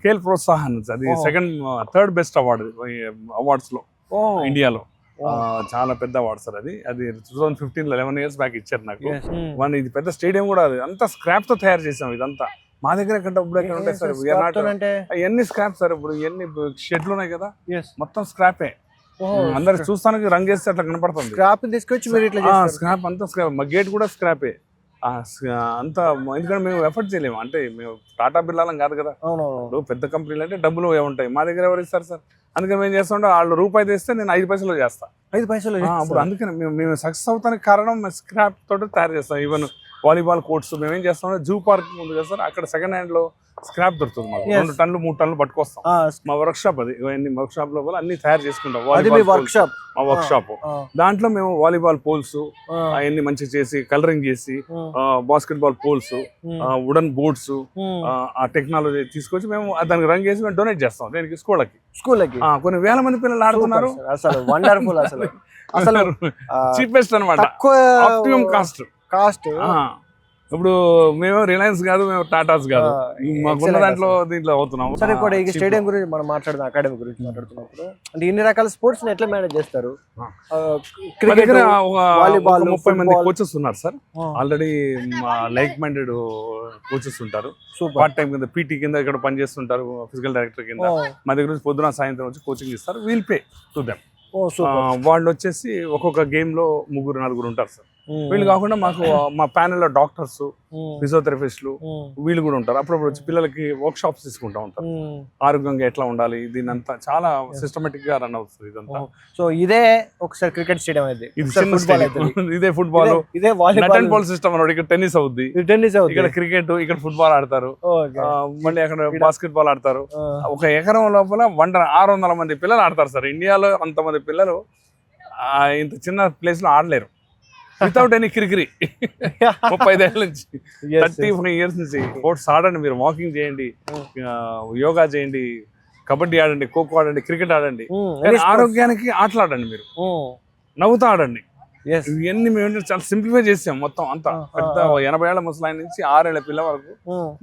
ఖేల్ ప్రోత్సాహన్, అది థర్డ్ బెస్ట్ అవార్డు అవార్డ్స్ లో ఇండియాలో. చాలా పెద్ద అవార్డు సార్ అది. 2015లో 11 years బ్యాక్ ఇచ్చారు నాకు. ఇది పెద్ద స్టేడియం కూడా, అది అంతా స్క్రాప్ తో తయారు చేసాం. ఇదంతా మా దగ్గర డబ్బులు ఎక్కడ ఉంటాయి సార్, ఎన్ని స్క్రాప్ సార్. ఇప్పుడు ఎన్ని షెడ్లు ఉన్నాయి కదా, మొత్తం స్క్రాపే. అందరు చూస్తానికి రంగేస్తే అట్లా కనపడుతుంది. స్క్రాప్ తీసుకొచ్చి స్క్రాప్ అంతా స్క్రాప్. మా గేట్ కూడా స్క్రాపే. అంత, ఎందుకంటే మేము ఎఫర్ట్ చేయలేము. అంటే మేము టాటా బిర్లాలం కాదు కదా. అవునవును. ఇప్పుడు పెద్ద కంపెనీలు అంటే డబ్బులు ఉంటాయి, మా దగ్గర ఎవరు ఇస్తారు సార్? అందుకని మేము చేస్తుంటే వాళ్ళు రూపాయి తెస్తే నేను 5 పైసలు చేస్తాను. 5 పైసలు అప్పుడు అందుకని మేము సక్సెస్ అవుతానికి కారణం మేము స్క్రాప్ తోటి తయారు చేస్తాం. ఈవెన్ వాలీబాల్ కోర్ట్స్ మేము ఏం చేస్తాం, జూ పార్క్ ఉంది కదా సార్, అక్కడ సెకండ్ హ్యాండ్ లో స్క్రాప్ దొరుకుతుంది మాకు. 2 టన్నులు 3 టన్నులు పట్టుకొస్తాం. మా వర్క్ షాప్ అది. ఇవన్నీ వర్క్ షాప్ లోపల అన్ని తయారు చేసుకుంటాం. వర్క్ షాప్, మా వర్క్ షాప్ దాంట్లో మేము వాలీబాల్ పోల్స్ అవన్నీ మంచిగా చేసి కలరింగ్ చేసి, basketball poles, wooden boards, ఆ టెక్నాలజీ తీసుకొచ్చి మేము దానికి రంగ్ చేసి మేము డొనేట్ చేస్తాం దేనికి, స్కూళ్ళకి. కొన్ని వేల మంది పిల్లలు ఆడుతున్నారు. అసలు వండర్ఫుల్. అసలు చీపెస్ట్ అనమాట, ఆప్టిమం కాస్ట్. ఇప్పుడు మేము రిలయన్స్ కాదు, మేము టాటాస్ కాదు, మాకున్న దీంట్లో అవుతున్నాం. సరే, ఇప్పుడు ఈ స్టేడియం గురించి మనం మాట్లాడదాం, అకాడమీ గురించి మాట్లాడుతున్నప్పుడు అంటే ఇన్ని రకాల స్పోర్ట్స్ ఎట్లా మేనేజ్ చేస్తారు? క్రికెట్ 30 మంది కోచెస్ ఉన్నారు sir already. Like minded coaches ఉంటారు. పార్ట్ టైం కింద పీటీ కింద ఇక్కడ పనిచేస్తుంటారు, ఫిజికల్ డైరెక్టర్ కింద. మా దగ్గర నుంచి పొద్దున సాయంత్రం వచ్చి కోచింగ్ ఇస్తారు. We'll pay to them. వాళ్ళు వచ్చేసి ఒక్కొక్క గేమ్ లో 3-4 ఉంటారు సార్. వీళ్ళు కాకుండా మాకు మా ప్యానెల్ లో డాక్టర్స్, ఫిజియోథెరపిస్టులు వీళ్ళు కూడా ఉంటారు. అప్పుడప్పుడు వచ్చి పిల్లలకి వర్క్ షాప్స్ తీసుకుంటా ఉంటారు. ఆరోగ్యంగా ఎట్లా ఉండాలి, దీని అంతా చాలా సిస్టమేటిక్ గా రన్ అవుతుంది ఇదంతా. సో ఇదే ఒకసారి క్రికెట్ స్టేడియం అయితే, ఇదే ఫుట్బాల్, ఇదే వాలీబాల్ సిస్టమ్ అన్నమాట. ఇక్కడ టెన్నిస్ అవుద్ది, ఇక్కడ క్రికెట్, ఇక్కడ ఫుట్బాల్ ఆడతారు, మళ్ళీ అక్కడ బాస్కెట్ బాల్ ఆడతారు. ఒక ఎకరం లోపల 600 మంది పిల్లలు ఆడతారు సార్. ఇండియాలో అంతమంది పిల్లలు ఇంత చిన్న ప్లేస్ లో ఆడలేరు వితౌట్ ఎనీ కిరికిరి. 35 ఏళ్ళ నుంచి 35 ఇయర్స్ నుంచి స్పోర్ట్స్ ఆడండి. మీరు వాకింగ్ చేయండి, యోగా చేయండి, కబడ్డీ ఆడండి, ఖోఖో ఆడండి, క్రికెట్ ఆడండి. ఆరోగ్యానికి ఆటలాడండి, మీరు నవ్వుతా ఆడండి. ఇవన్నీ మేము చాలా సింప్లిఫై చేసాం మొత్తం అంతా. పెద్ద 80 ఏళ్ల ముసలాయన నుంచి 6 ఏళ్ల పిల్ల వరకు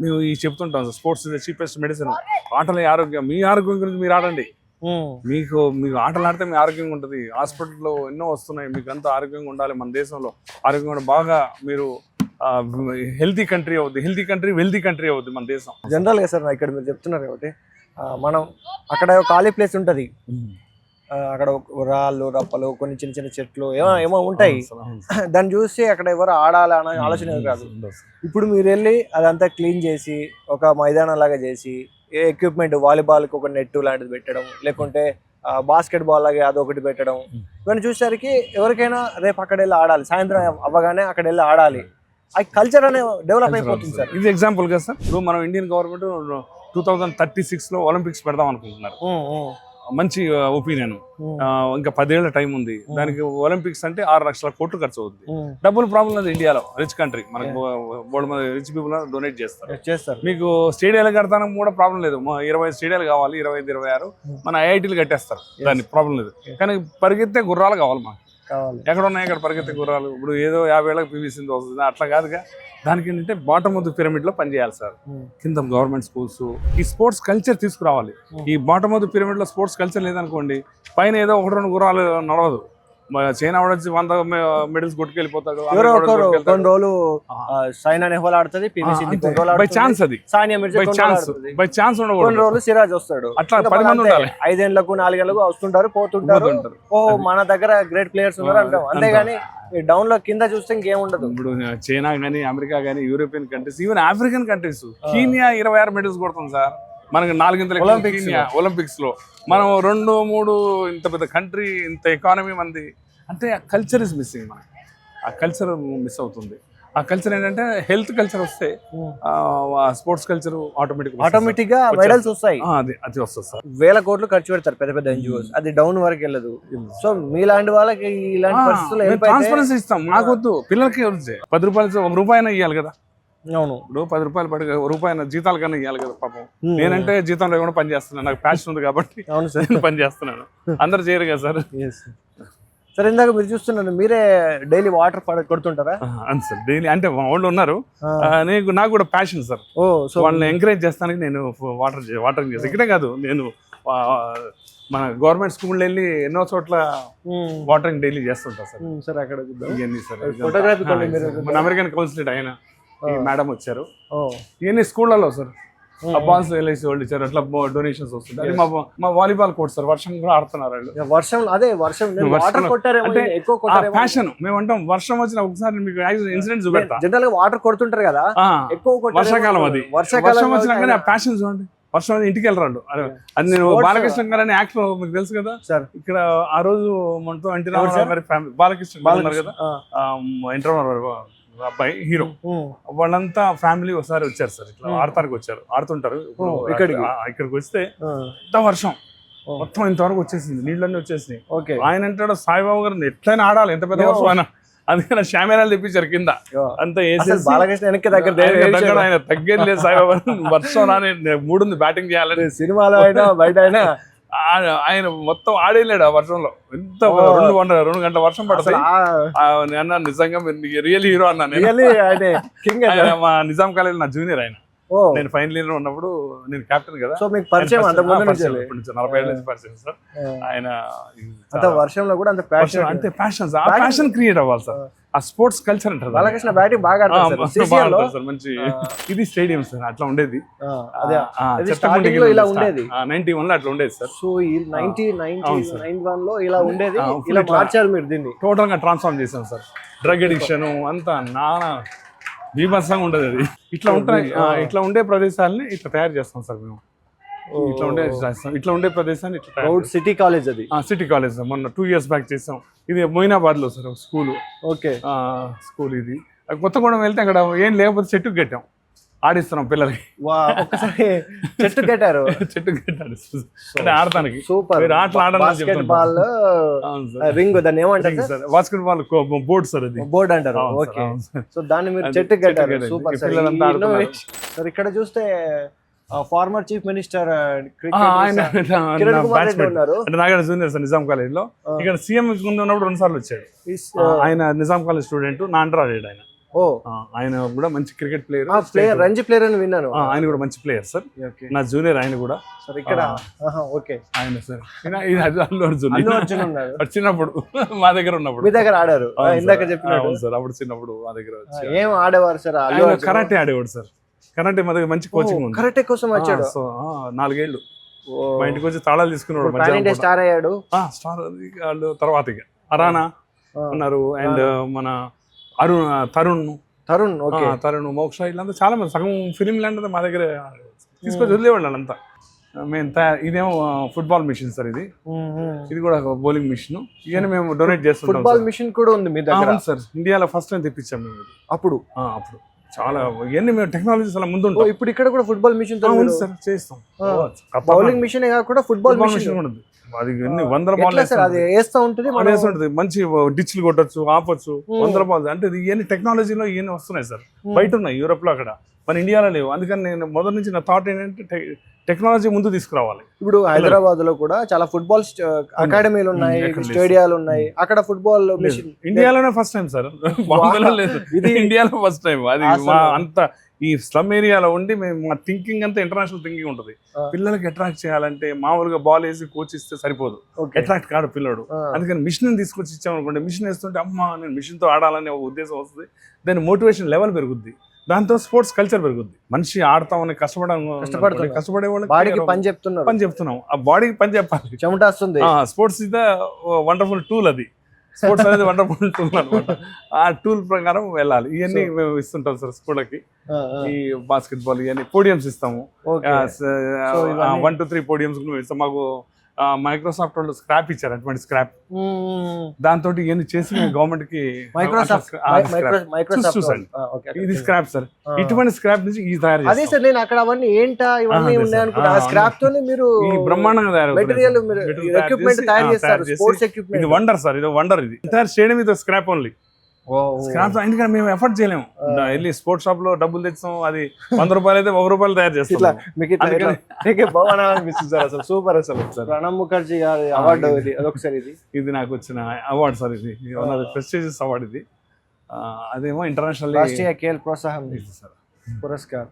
మేము చెప్తుంటాం. Sports is the cheapest medicine. ఆటలే ఆరోగ్యం. మీ ఆరోగ్యం గురించి మీరు ఆడండి. మీకు ఆటలు ఆడితే మీ ఆరోగ్యంగా ఉంటుంది. హాస్పిటల్లో ఎన్నో వస్తున్నాయి, మీకు అంతా ఆరోగ్యంగా ఉండాలి. మన దేశంలో ఆరోగ్యంగా బాగా మీరు హెల్తీ కంట్రీ అవుద్ది. హెల్తీ కంట్రీ వెల్తీ కంట్రీ అవుద్ది మన దేశం. జనరల్గా సార్ ఇక్కడ మీరు చెప్తున్నారు కాబట్టి మనం అక్కడ ఖాళీ ప్లేస్ ఉంటుంది, అక్కడ రాళ్ళు రప్పలు కొన్ని చిన్న చిన్న చెట్లు ఏమో ఉంటాయి. దాన్ని చూసి అక్కడ ఎవరు ఆడాలి అనే ఆలోచన కాదు. ఇప్పుడు మీరు వెళ్ళి అదంతా క్లీన్ చేసి ఒక మైదానం లాగా చేసి ఎక్విప్మెంట్, వాలీబాల్కి ఒక నెట్ లాంటిది పెట్టడం, లేకుంటే బాస్కెట్ బాల్ లాగా అదొకటి పెట్టడం, ఇవన్నీ చూసేసరికి ఎవరికైనా రేపు అక్కడ వెళ్ళి ఆడాలి, సాయంత్రం అవ్వగానే అక్కడ వెళ్ళి ఆడాలి. ఆ కల్చర్ అనే డెవలప్ అయిపోతుంది సార్. ఇది ఎగ్జాంపుల్ కదా సార్. ఇప్పుడు మనం ఇండియన్ గవర్నమెంట్ 2036 ఒలింపిక్స్ పెడదాం అనుకుంటున్నారు. మంచి ఒపీనియన్. ఇంకా 10 ఏళ్ల టైం ఉంది దానికి. ఒలింపిక్స్ అంటే 6 లక్షల కోట్లు ఖర్చు అవుతుంది. డబ్బులు ప్రాబ్లం లేదు ఇండియాలో. రిచ్ కంట్రీ, మనకు రిచ్ పీపుల్ డొనేట్ చేస్తారు. మీకు స్టేడియాలు కడతానికి కూడా ప్రాబ్లం లేదు. 20 స్టేడియాలు కావాలి, 25, 26 మన ఐఐటీలు కట్టేస్తారు, దానికి ప్రాబ్లం లేదు. కానీ పరిగెత్తే గుర్రాలు కావాలి మాకు. ఎక్కడ ఉన్నాయి ఇక్కడ పరిగెత్తే గుర్రాలు? ఇప్పుడు ఏదో 50 ఏళ్ళకి పివి సింధు వస్తుంది అట్లా కాదుగా. దానికి ఏంటంటే బాటమ్ ఆఫ్ ది పిరమిడ్ లో పనిచేయాలి సార్. కింద గవర్నమెంట్ స్కూల్స్ ఈ స్పోర్ట్స్ కల్చర్ తీసుకురావాలి. ఈ బాటమ్ ఆఫ్ ది పిరమిడ్ లో స్పోర్ట్స్ కల్చర్ లేదనుకోండి, పైన ఏదో 1-2 గుర్రాలు నడవదు. చైనా వచ్చి 100 మెడల్స్ కొట్టుకెళ్ళిపోతాడు. కొన్ని రోజులు సైనా నెహ్వాల్ ఆడుతుంది, బై ఛాన్స్ అది, బై ఛాన్స్ ఉండకూడదు. కొన్ని రోజులు సిరాజ్ వస్తాడు. అట్లా 10 మంది ఉండాలి. 5 ఏళ్లకు 4 ఏళ్లకు వస్తుంటారు, పోతుంటారు. ఓ మన దగ్గర గ్రేట్ ప్లేయర్స్ ఉన్నారు అంటాం. అంతేగాని డౌన్ లో కింద చూస్తే ఇంకేం ఉండదు. ఇప్పుడు చైనా గానీ, అమెరికా గానీ, European countries, even African countries, Kenya 26 medals కొడుతుంది సార్. మనకి 4 ఒలింపిక్స్ లో. మనం 2-3 ఇంత పెద్ద కంట్రీ, ఇంత ఎకానమీ మంది అంటే ఆ కల్చర్ ఇస్ మిస్సింగ్. మనకి ఆ కల్చర్ మిస్ అవుతుంది. ఆ కల్చర్ ఏంటంటే హెల్త్ కల్చర్ వస్తే స్పోర్ట్స్ కల్చర్ ఆటోమేటిక్ గా మెడల్స్ వస్తాయి. అది వస్తుంది సార్. వేల కోట్లు ఖర్చు పెడతారు పెద్ద పెద్ద ఎన్జిఓస్, అది డౌన్ వరకు వెళ్ళదు. సో మీలాంటి వాళ్ళకి ఇలాంటి పరిస్థితుల్లో ట్రాన్స్పరెన్సీ ఇస్తాం. మాకొద్దు, పిల్లలకి 10 రూపాయలు 1 రూపాయన ఇవ్వాలి కదా. అవును, ఇప్పుడు 10 రూపాయలు పడి 1 రూపాయన జీతాలు కన్నా ఇవ్వాలి కదా పాపం. నేనంటే జీతం లేకుండా పని చేస్తున్నాను, నాకు ప్యాషన్ ఉంది కాబట్టి పని చేస్తున్నాను. అందరు చేయరు కదా సార్. సరే, ఇందాక మీరు చూస్తున్నాను, మీరే డైలీ వాటర్ కొడుతుంటారా? అంతే సార్, డైలీ. అంటే వాళ్ళు ఉన్నారు, నాకు కూడా ప్యాషన్ సార్. వాళ్ళని ఎంకరేజ్ చేస్తానికి నేను వాటరింగ్ చేస్తాను. ఇక్కడే కాదు, నేను మన గవర్నమెంట్ స్కూల్ వెళ్ళి ఎన్నో చోట్ల వాటరింగ్ డైలీ చేస్తుంటా సార్. సార్ అక్కడ ఇవన్నీ సార్ మన అమెరికన్ కౌన్సిల్ ఆయన ఈ మేడం వచ్చారు. ఇవన్నీ స్కూళ్ళలో సార్. ఆ బాల్స్ ఎల్ఐసి వాళ్ళు ఇచ్చారు, అట్లా డొనేషన్స్ వస్తుంది. అది మా వాలీబాల్ కోర్ట్ సార్, వర్షం కూడా ఆడుతున్నారు వాళ్ళు. వర్షం వాటర్ కొట్టారేమో, అంటే ఎక్కువ ఆ కొట్టారేమో. ప్యాషన్ మేము అంటాం. వర్షం వచ్చిన ఒకసారి మీకు ఇన్సిడెంట్ చూపెడతా. జనరల్ గా వాటర్ కొడుతుంటారు కదా, ఆ, ఎక్కువ కొట్టారేమో. వర్షాకాలం అది. వర్షం వచ్చినా కానీ ఆ ప్యాషన్ చూడండి. వర్షం అది ఇంటికి వెళ్ళరాడు. అది నేను బాలకృష్ణ గారు అనే యాక్టర్ మీకు తెలుసు కదా సార్. ఇక్కడ ఆ రోజు మనతో ఎన్టీ రామారావు గారి ఫ్యామిలీ, బాలకృష్ణ గారు ఉన్నారు కదా, ఎన్టీ రామారావు అబ్బాయి హీరో, వాళ్ళంతా ఫ్యామిలీ ఒకసారి వచ్చారు సార్. ఇట్లా ఆడతానికి వచ్చారు, ఆడుతుంటారు. ఇక్కడికి వస్తే ఇంత వర్షం మొత్తం ఇంతవరకు వచ్చేసింది, నీళ్ళన్నీ వచ్చేసినాయి. ఆయన అంటాడు సాయిబాబు గారు ఎట్లయినా ఆడాలి, ఎంత పెద్ద వర్షం అయినా. అందుకని కెమెరాలు తెప్పించారు కింద అంతా వేసేసి. బాలకృష్ణ వెనక్కి దగ్గర ఆయన తగ్గేది లేదు. సాయిబాబా వర్షం రాని మూడుంది, బ్యాటింగ్ చేయాలని. సినిమాలో అయినా బయట అయినా ఆయన మొత్తం ఆడేయలేడు ఆ వర్షంలో. ఎంత 2 గంటల వర్షం పడుతుంది అన్న. నిజంగా రియల్ హీరో అన్నా. మా నిజాం కాలేజ్ నా జూనియర్ ఆయన. నేను ఫైనల్ ఇయర్ ఉన్నప్పుడు నేను కెప్టెన్ కదా. సో మీకు పరిచయం అంత ముందు నుంచి 40 ఏళ్ళ నుంచి పరిచయం సార్. ఆయన అంత వర్షంలో కూడా అంత ప్యాషన్, అంతే ప్యాషన్. ఆ ప్యాషన్ క్రియేట్ అవ్వాలి సార్. ఆ స్పోర్ట్స్ కల్చర్ అంటారు. బాలకృష్ణ బ్యాటింగ్ బాగా ఆడతారు సార్. మంచి ఇది స్టేడియం సార్, అట్లా ఉండేది. ఇలా ఉండేది 91 లో అట్లా ఉండేది సార్. సో ఈ 91 లో ఇలా ఉండేది, ఇలా మార్చారు మీరు దీన్ని. టోటల్ గా ట్రాన్స్ఫార్మ్ చేశాం సార్. డ్రగ్ అడిక్షన్ అంతా నానా బీభత్సంగా ఉండదు. అది ఇట్లా ఉంటాయి. ఇట్లా ఉండే ప్రదేశాలని ఇట్లా తయారు చేస్తాం సార్ మేము. ఇట్లా ఉండే ప్రదేశాన్ని ఇట్లా సిటీ కాలేజ్, అది సిటీ కాలేజ్ మొన్న 2 years బ్యాక్ చేసాం. ఇది మొయినాబాద్ లో సార్ స్కూల్. స్కూల్ ఇది. కొత్తగూడెం వెళ్తే అక్కడ ఏం లేకపోతే చెట్టుకు కట్టాం, ఆడిస్తున్నాం పిల్లలకి. ఒక్కసారి చెట్టు కట్టారు. చెట్టు కట్టారు అంటే ఆడటానికి. సూపర్. బాస్కెట్ బాల్ రింగ్, దాన్ని ఏమంటారు sir? Basket ball board sir, అది బోర్డ్ అంటారు. ఓకే. సో దాన్ని మీరు చెట్టు కట్టారు. Super sir. ఇక్కడ చూస్తే former chief minister Nagarjuna junior sir Nizam college లో. ఇక్కడ సీఎం ఉన్నప్పుడు 2 సార్లు వచ్చాడు. ఆయన నిజాం కాలేజ్ స్టూడెంట్, నా అండర్ ఆడాడు ఆయన. ఆయన కూడా మంచి క్రికెట్ ప్లేయర్, రంజీ ప్లేయర్ అని విన్నాను. ఆయన కూడా మంచి ప్లేయర్ సార్, నా జూనియర్. ఆయన కూడా సార్ ఇక్కడ ఆయన సార్ అల్లు అర్జున్ చిన్నప్పుడు మా దగ్గర ఉన్నప్పుడు. మీ దగ్గర ఆడారు ఇందాక చెప్పినాడు సార్. అప్పుడు చిన్నప్పుడు మా దగ్గర ఏం ఆడేవారు సార్? కరాటే ఆడేవాడు సార్. కరాటే మా దగ్గర మంచి కోచింగ్ ఉంది. కరాటే కోసం వచ్చాడు. 4 ఏళ్ళు మా ఇంటికి వచ్చి తాళాలు తీసుకున్నాడు. స్టార్ అయ్యాడు. స్టార్ వాళ్ళు తర్వాత ఇక అరానా ఉన్నారు, అండ్ మన తరుణ్, మోక్ష, ఇలాంతా చాలా మంది. సగం ఫిలిం ల్యాండ్ మా దగ్గర తీసుకొచ్చి వదిలేవాళ్ళు వాళ్ళంతా. మేము ఇదేమో ఫుట్బాల్ మిషన్ సార్. ఇది కూడా బౌలింగ్ మిషన్. ఇవన్నీ మేము డొనేట్ చేస్తాం. ఫుట్బాల్ మిషన్ కూడా ఉంది మీ దగ్గర సార్. ఇండియాలో ఫస్ట్ టైం తెప్పించాం మేము. అప్పుడు చాలా ఇవన్నీ మేము టెక్నాలజీస్ అలా ముందు ఉంటాం. ఇప్పుడు ఇక్కడ కూడా ఫుట్బాల్ మిషన్ సార్ చేస్తాం. బౌలింగ్ మిషన్ కాకుండా ఫుట్బాల్ మిషన్ కూడా ఉంది. అది 100 బాల్ వేస్తూ ఉంటుంది. మంచి డిచ్లు కొట్టచ్చు, ఆపచ్చు. 100 బాల్ అంటే ఇవన్నీ టెక్నాలజీలో ఇవన్నీ వస్తున్నాయి సార్. బయట ఉన్నాయి, యూరోప్ లో అక్కడ, మన ఇండియాలో లేవు. అందుకని నేను మొదటి నుంచి నా థాట్ ఏంటంటే టెక్నాలజీ ముందు తీసుకురావాలి. ఇప్పుడు హైదరాబాద్ లో కూడా చాలా ఫుట్బాల్ అకాడమీలు ఉన్నాయి, స్టేడియాలు ఉన్నాయి. అక్కడ ఫుట్బాల్ మిషన్ ఇండియాలోనే ఫస్ట్ టైం సార్. బాంబేలో లేదు, ఇది ఇండియాలో ఫస్ట్ టైం. అది అంత ఈ స్లమ్ ఏరియాలో ఉండి మేము మా థింకింగ్ అంతా ఇంటర్నేషనల్ థింకింగ్ ఉంటుంది. పిల్లలకి అట్రాక్ట్ చేయాలంటే మామూలుగా బాల్ వేసి కోచ్ ఇస్తే సరిపోదు, అట్రాక్ట్ కాడు పిల్లడు. అందుకని మిషన్ తీసుకొచ్చి ఇచ్చామనుకోండి, మిషన్ వేస్తుంటే అమ్మ నేను మిషన్ తో ఆడాలనే ఉద్దేశం వస్తుంది. దాని మోటివేషన్ లెవెల్ పెరుగుద్ది, దాంతో స్పోర్ట్స్ కల్చర్ పెరుగుద్ది. మనిషి ఆడతామని కష్టపడే వాళ్ళకి పని చెప్తున్నాం. ఆ బాడీకి పని చెప్పాలి, చెమట వస్తుంది. Sports is the wonderful tool. అది స్పోర్ట్స్ అనేది వండర్ఫుల్ టూల్ అనమాట. ఆ టూల్ ప్రకారం వెళ్ళాలి. ఇవన్నీ మేము ఇస్తుంటాం సార్ స్కూళ్ళకి. ఈ బాస్కెట్ బాల్ ఇవన్నీ పోడియంస్ ఇస్తాము. 1 to 3 పోడియంస్ ఇస్తాం. మాకు మైక్రోసాఫ్ట్ వాళ్ళు స్క్రాప్ ఇచ్చారు, అటువంటి స్క్రాప్. దాంతో ఇవన్నీ చేసి గవర్నమెంట్ కి చూసండి. ఇది స్క్రాప్ సార్. ఇటువంటి స్క్రాప్ నుంచి ఇది తయారు చేస్తాం. అదే సార్, నేను అక్కడ అవన్నీ ఏంటా ఇవన్నీ ఉన్నాయి అనుకుంటా. ఆ స్క్రాప్ తోనే మీరు ఈ బ్రహ్మాండంగా తయారు స్పోర్ట్స్ ఎక్విప్మెంట్. ఇది వండర్ సార్, ఇది వండర్. ఇది ఎంటైర్ స్టేడియం ఇది స్క్రాప్ ఓన్లీ. స్క్రాప్ ఎందుకంటే మేము ఎఫర్ట్ చేయలేము. వెళ్ళి స్పోర్ట్స్ షాప్ లో డబ్బులు తెచ్చాం, అది 100 రూపాయలు అయితే 1 రూపాయలు తయారు చేస్తాం. సూపర్ అసలు. ప్రణబ్ ముఖర్జీ గారి అవార్డు అదొకసారి. ఇది నాకు వచ్చిన అవార్డు సార్. ఇది ప్రెస్టీజియస్ అవార్డు. ఇది అదేమో ఇంటర్నేషనల్ రాష్ట్రీయ ఖేల్ ప్రోత్సాహం పురస్కార్.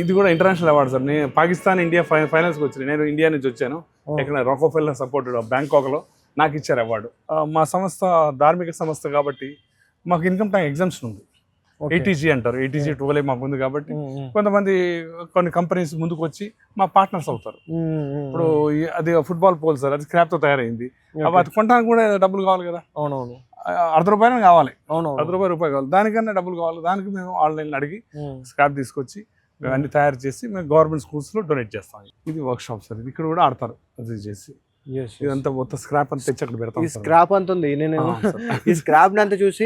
ఇది కూడా ఇంటర్నేషనల్ అవార్డు సార్. నేను పాకిస్తాన్ ఇండియా ఫైనల్స్కి వచ్చాను. నేను ఇండియా నుంచి వచ్చాను. ఇక్కడ రాకోఫెల్లర్ సపోర్టెడ్ బ్యాంకాక్ లో నాకు ఇచ్చారు అవార్డు. మా సంస్థ ధార్మిక సంస్థ కాబట్టి మాకు ఇన్కమ్ ట్యాక్స్ ఎగ్జామ్షన్ ఉంది. ఏటీజీ అంటారు, ఏటీజీ 12 మాకు ఉంది కాబట్టి కొంతమంది కొన్ని కంపెనీస్ ముందుకు వచ్చి మా పార్ట్నర్స్ అవుతారు. ఇప్పుడు అది ఫుట్బాల్ పోల్ సార్, అది స్క్రాప్ తో తయారైంది. అది కొనడానికి కూడా డబ్బులు కావాలి కదా. అవునవును, ₹10 కావాలి, అవును, ₹10 కావాలి, దానికన్నా డబ్బులు కావాలి. దానికి మేము ఆన్లైన్ అడిగి స్క్రాప్ తీసుకొచ్చి మేము అన్ని తయారు చేసి మేము గవర్నమెంట్ స్కూల్స్ లో డొనేట్ చేస్తాం. ఇది వర్క్ షాప్ సార్, ఇది ఇక్కడ కూడా ఆడతారు. అది చేసి ఇదంతా మొత్తం స్క్రాప్ అంతా తెచ్చి అక్కడ పెడతాం. స్క్రాప్ అంత ఉంది, నేను ఈ స్క్రాప్ అంతా చూసి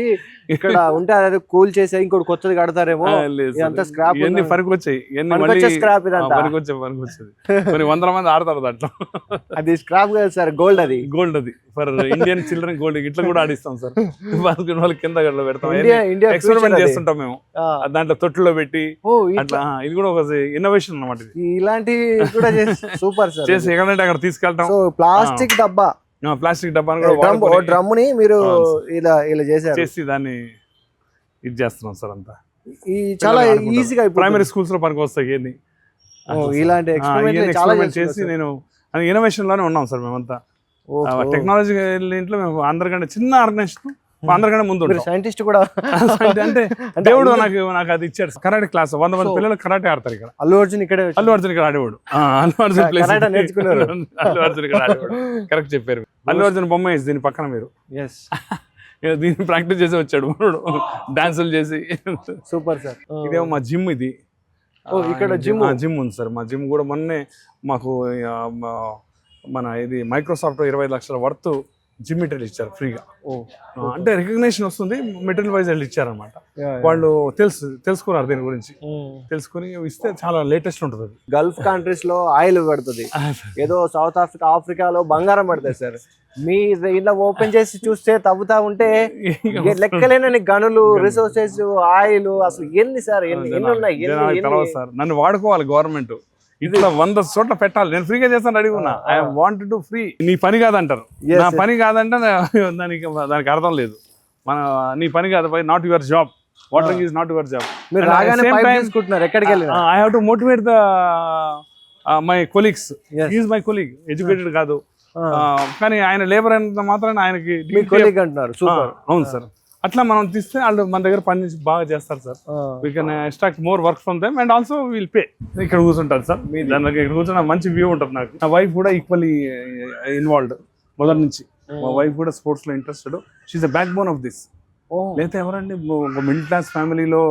ఇక్కడ ఉంటే అదే కూల్ చేసి ఇంకోటి కొత్తది కడతారేమో. స్క్రాప్ ఇవన్నీ పనికొచ్చాయి, స్క్రాప్ పనికొచ్చేది. కొన్ని 100 మంది ఆడతారు దాంట్లో. అది స్క్రాప్ కదా సార్, గోల్డ్. అది గోల్డ్, అది ఫర్ ఇండియన్ చిల్డ్రన్ గోల్డ్. ఇట్లా కూడా ఆడిస్తాం సార్, వాళ్ళకి కింద పెడతాం. ఎక్స్పెరిమెంట్ చేస్తుంటాం మేము దాంట్లో, తొట్టులో పెట్టి అట్లా. ఇది కూడా ఒక ఇన్నోవేషన్ అన్నమాట. ఇలాంటి కూడా సూపర్ సార్. చేసి ఎక్కడంటే అక్కడ తీసుకెళ్తాం. ప్లాస్టిక్ డబ్బా, ప్లాస్టిక్ డబ్బా డ్రమ్ ని మీరు ఇలా చేసి దాన్ని ఇది చేస్తున్నాం సార్. అంతా చాలా ఈజీగా ప్రైమరీ స్కూల్స్ లో పనికి వస్తాయి. ఇవన్నీ ఇలాంటి ఎక్స్పెరిమెంట్ చేసి నేను ఇన్నోవేషన్ లోనే ఉన్నాం సార్ మేమంతా. టెక్నాలజీ ఇంట్లో మేము అందరికంటే చిన్న ఆర్గనైజేషన్, అందరికంటే ముందు సైంటిస్ట్ కూడా. అంటే దేవుడు నాకు అది ఇచ్చాడు. కరాటే క్లాస్ 100 మంది పిల్లలు కరాటే ఆడతారు ఇక్కడ. అల్లు అర్జున్ ఇక్కడ ఆడేవాడు. అల్లు అర్జున్ నేర్చుకున్నారు. అల్లు అర్జున్ ఇక్కడ ఆడేవాడు. కరెక్ట్ చెప్పారు. అల్లు అర్జున్ బొమ్మ వేసి దీని పక్కన మీరు దీన్ని ప్రాక్టీస్ చేసి వచ్చాడు డాన్సులు చేసి. Super sir. ఇదేమో మా జిమ్. ఇది ఇక్కడ జిమ్ ఉంది సార్. మా జిమ్ కూడా మొన్నే మాకు మన ఇది మైక్రోసాఫ్ట్ 25 లక్షల వర్త్ జిమ్ మెటీరియల్ ఇచ్చారు ఫ్రీగా. అంటే రికగ్నేషన్ వస్తుంది, మెటీరియల్ వైజ్ వాళ్ళు ఇచ్చారనమాట. వాళ్ళు తెలుసుకున్నారు దీని గురించి, తెలుసుకుని ఇస్తే చాలా లేటెస్ట్ ఉంటుంది. గల్ఫ్ కంట్రీస్ లో ఆయిల్ పడుతుంది, ఏదో సౌత్ ఆఫ్రికాలో బంగారం పడుతుంది సార్. మీ ఇలా ఓపెన్ చేసి చూస్తే తవ్వుతా ఉంటే లెక్కలేనని గనులు, రిసోర్సెస్, ఆయిల్, అసలు ఎన్ని సార్, ఎన్ని ఉన్నాయి సార్. నన్ను వాడుకోవాలి గవర్నమెంట్. ఇట్లా 100 చోట్ల పెట్టాలి. నేను ఫ్రీగా చేస్తాను రెడీ ఉన్నా. I want to free. నీ పని కాదంటారు. నా పని కాదంటే దానికి అర్థం లేదు. నీ పని కాదు, not your job. Watering is not your job. I have to motivate my colleagues. Is my colleague, educated కాదు కానీ ఆయన లేబర్ అయినంత మాత్రాన ఆయనకి అంటున్నారు. అవును సార్. అట్లా మనం తీస్తే వాళ్ళు మన దగ్గర పని బాగా చేస్తారు sir. We can extract more work from them and also will pay. ఇక్కడ కూర్చుంటారు సార్. దాని దగ్గర ఇక్కడ కూర్చున్న మంచి వ్యూ ఉంటుంది నాకు. నా వైఫ్ కూడా ఈక్వల్లీ ఇన్వాల్వ్డ్ మొదటి నుంచి. మా వైఫ్ కూడా స్పోర్ట్స్ లో interested. She the backbone of this. లేకపోతే ఎవరండి ఒక మిడిల్ క్లాస్ ఫ్యామిలీలో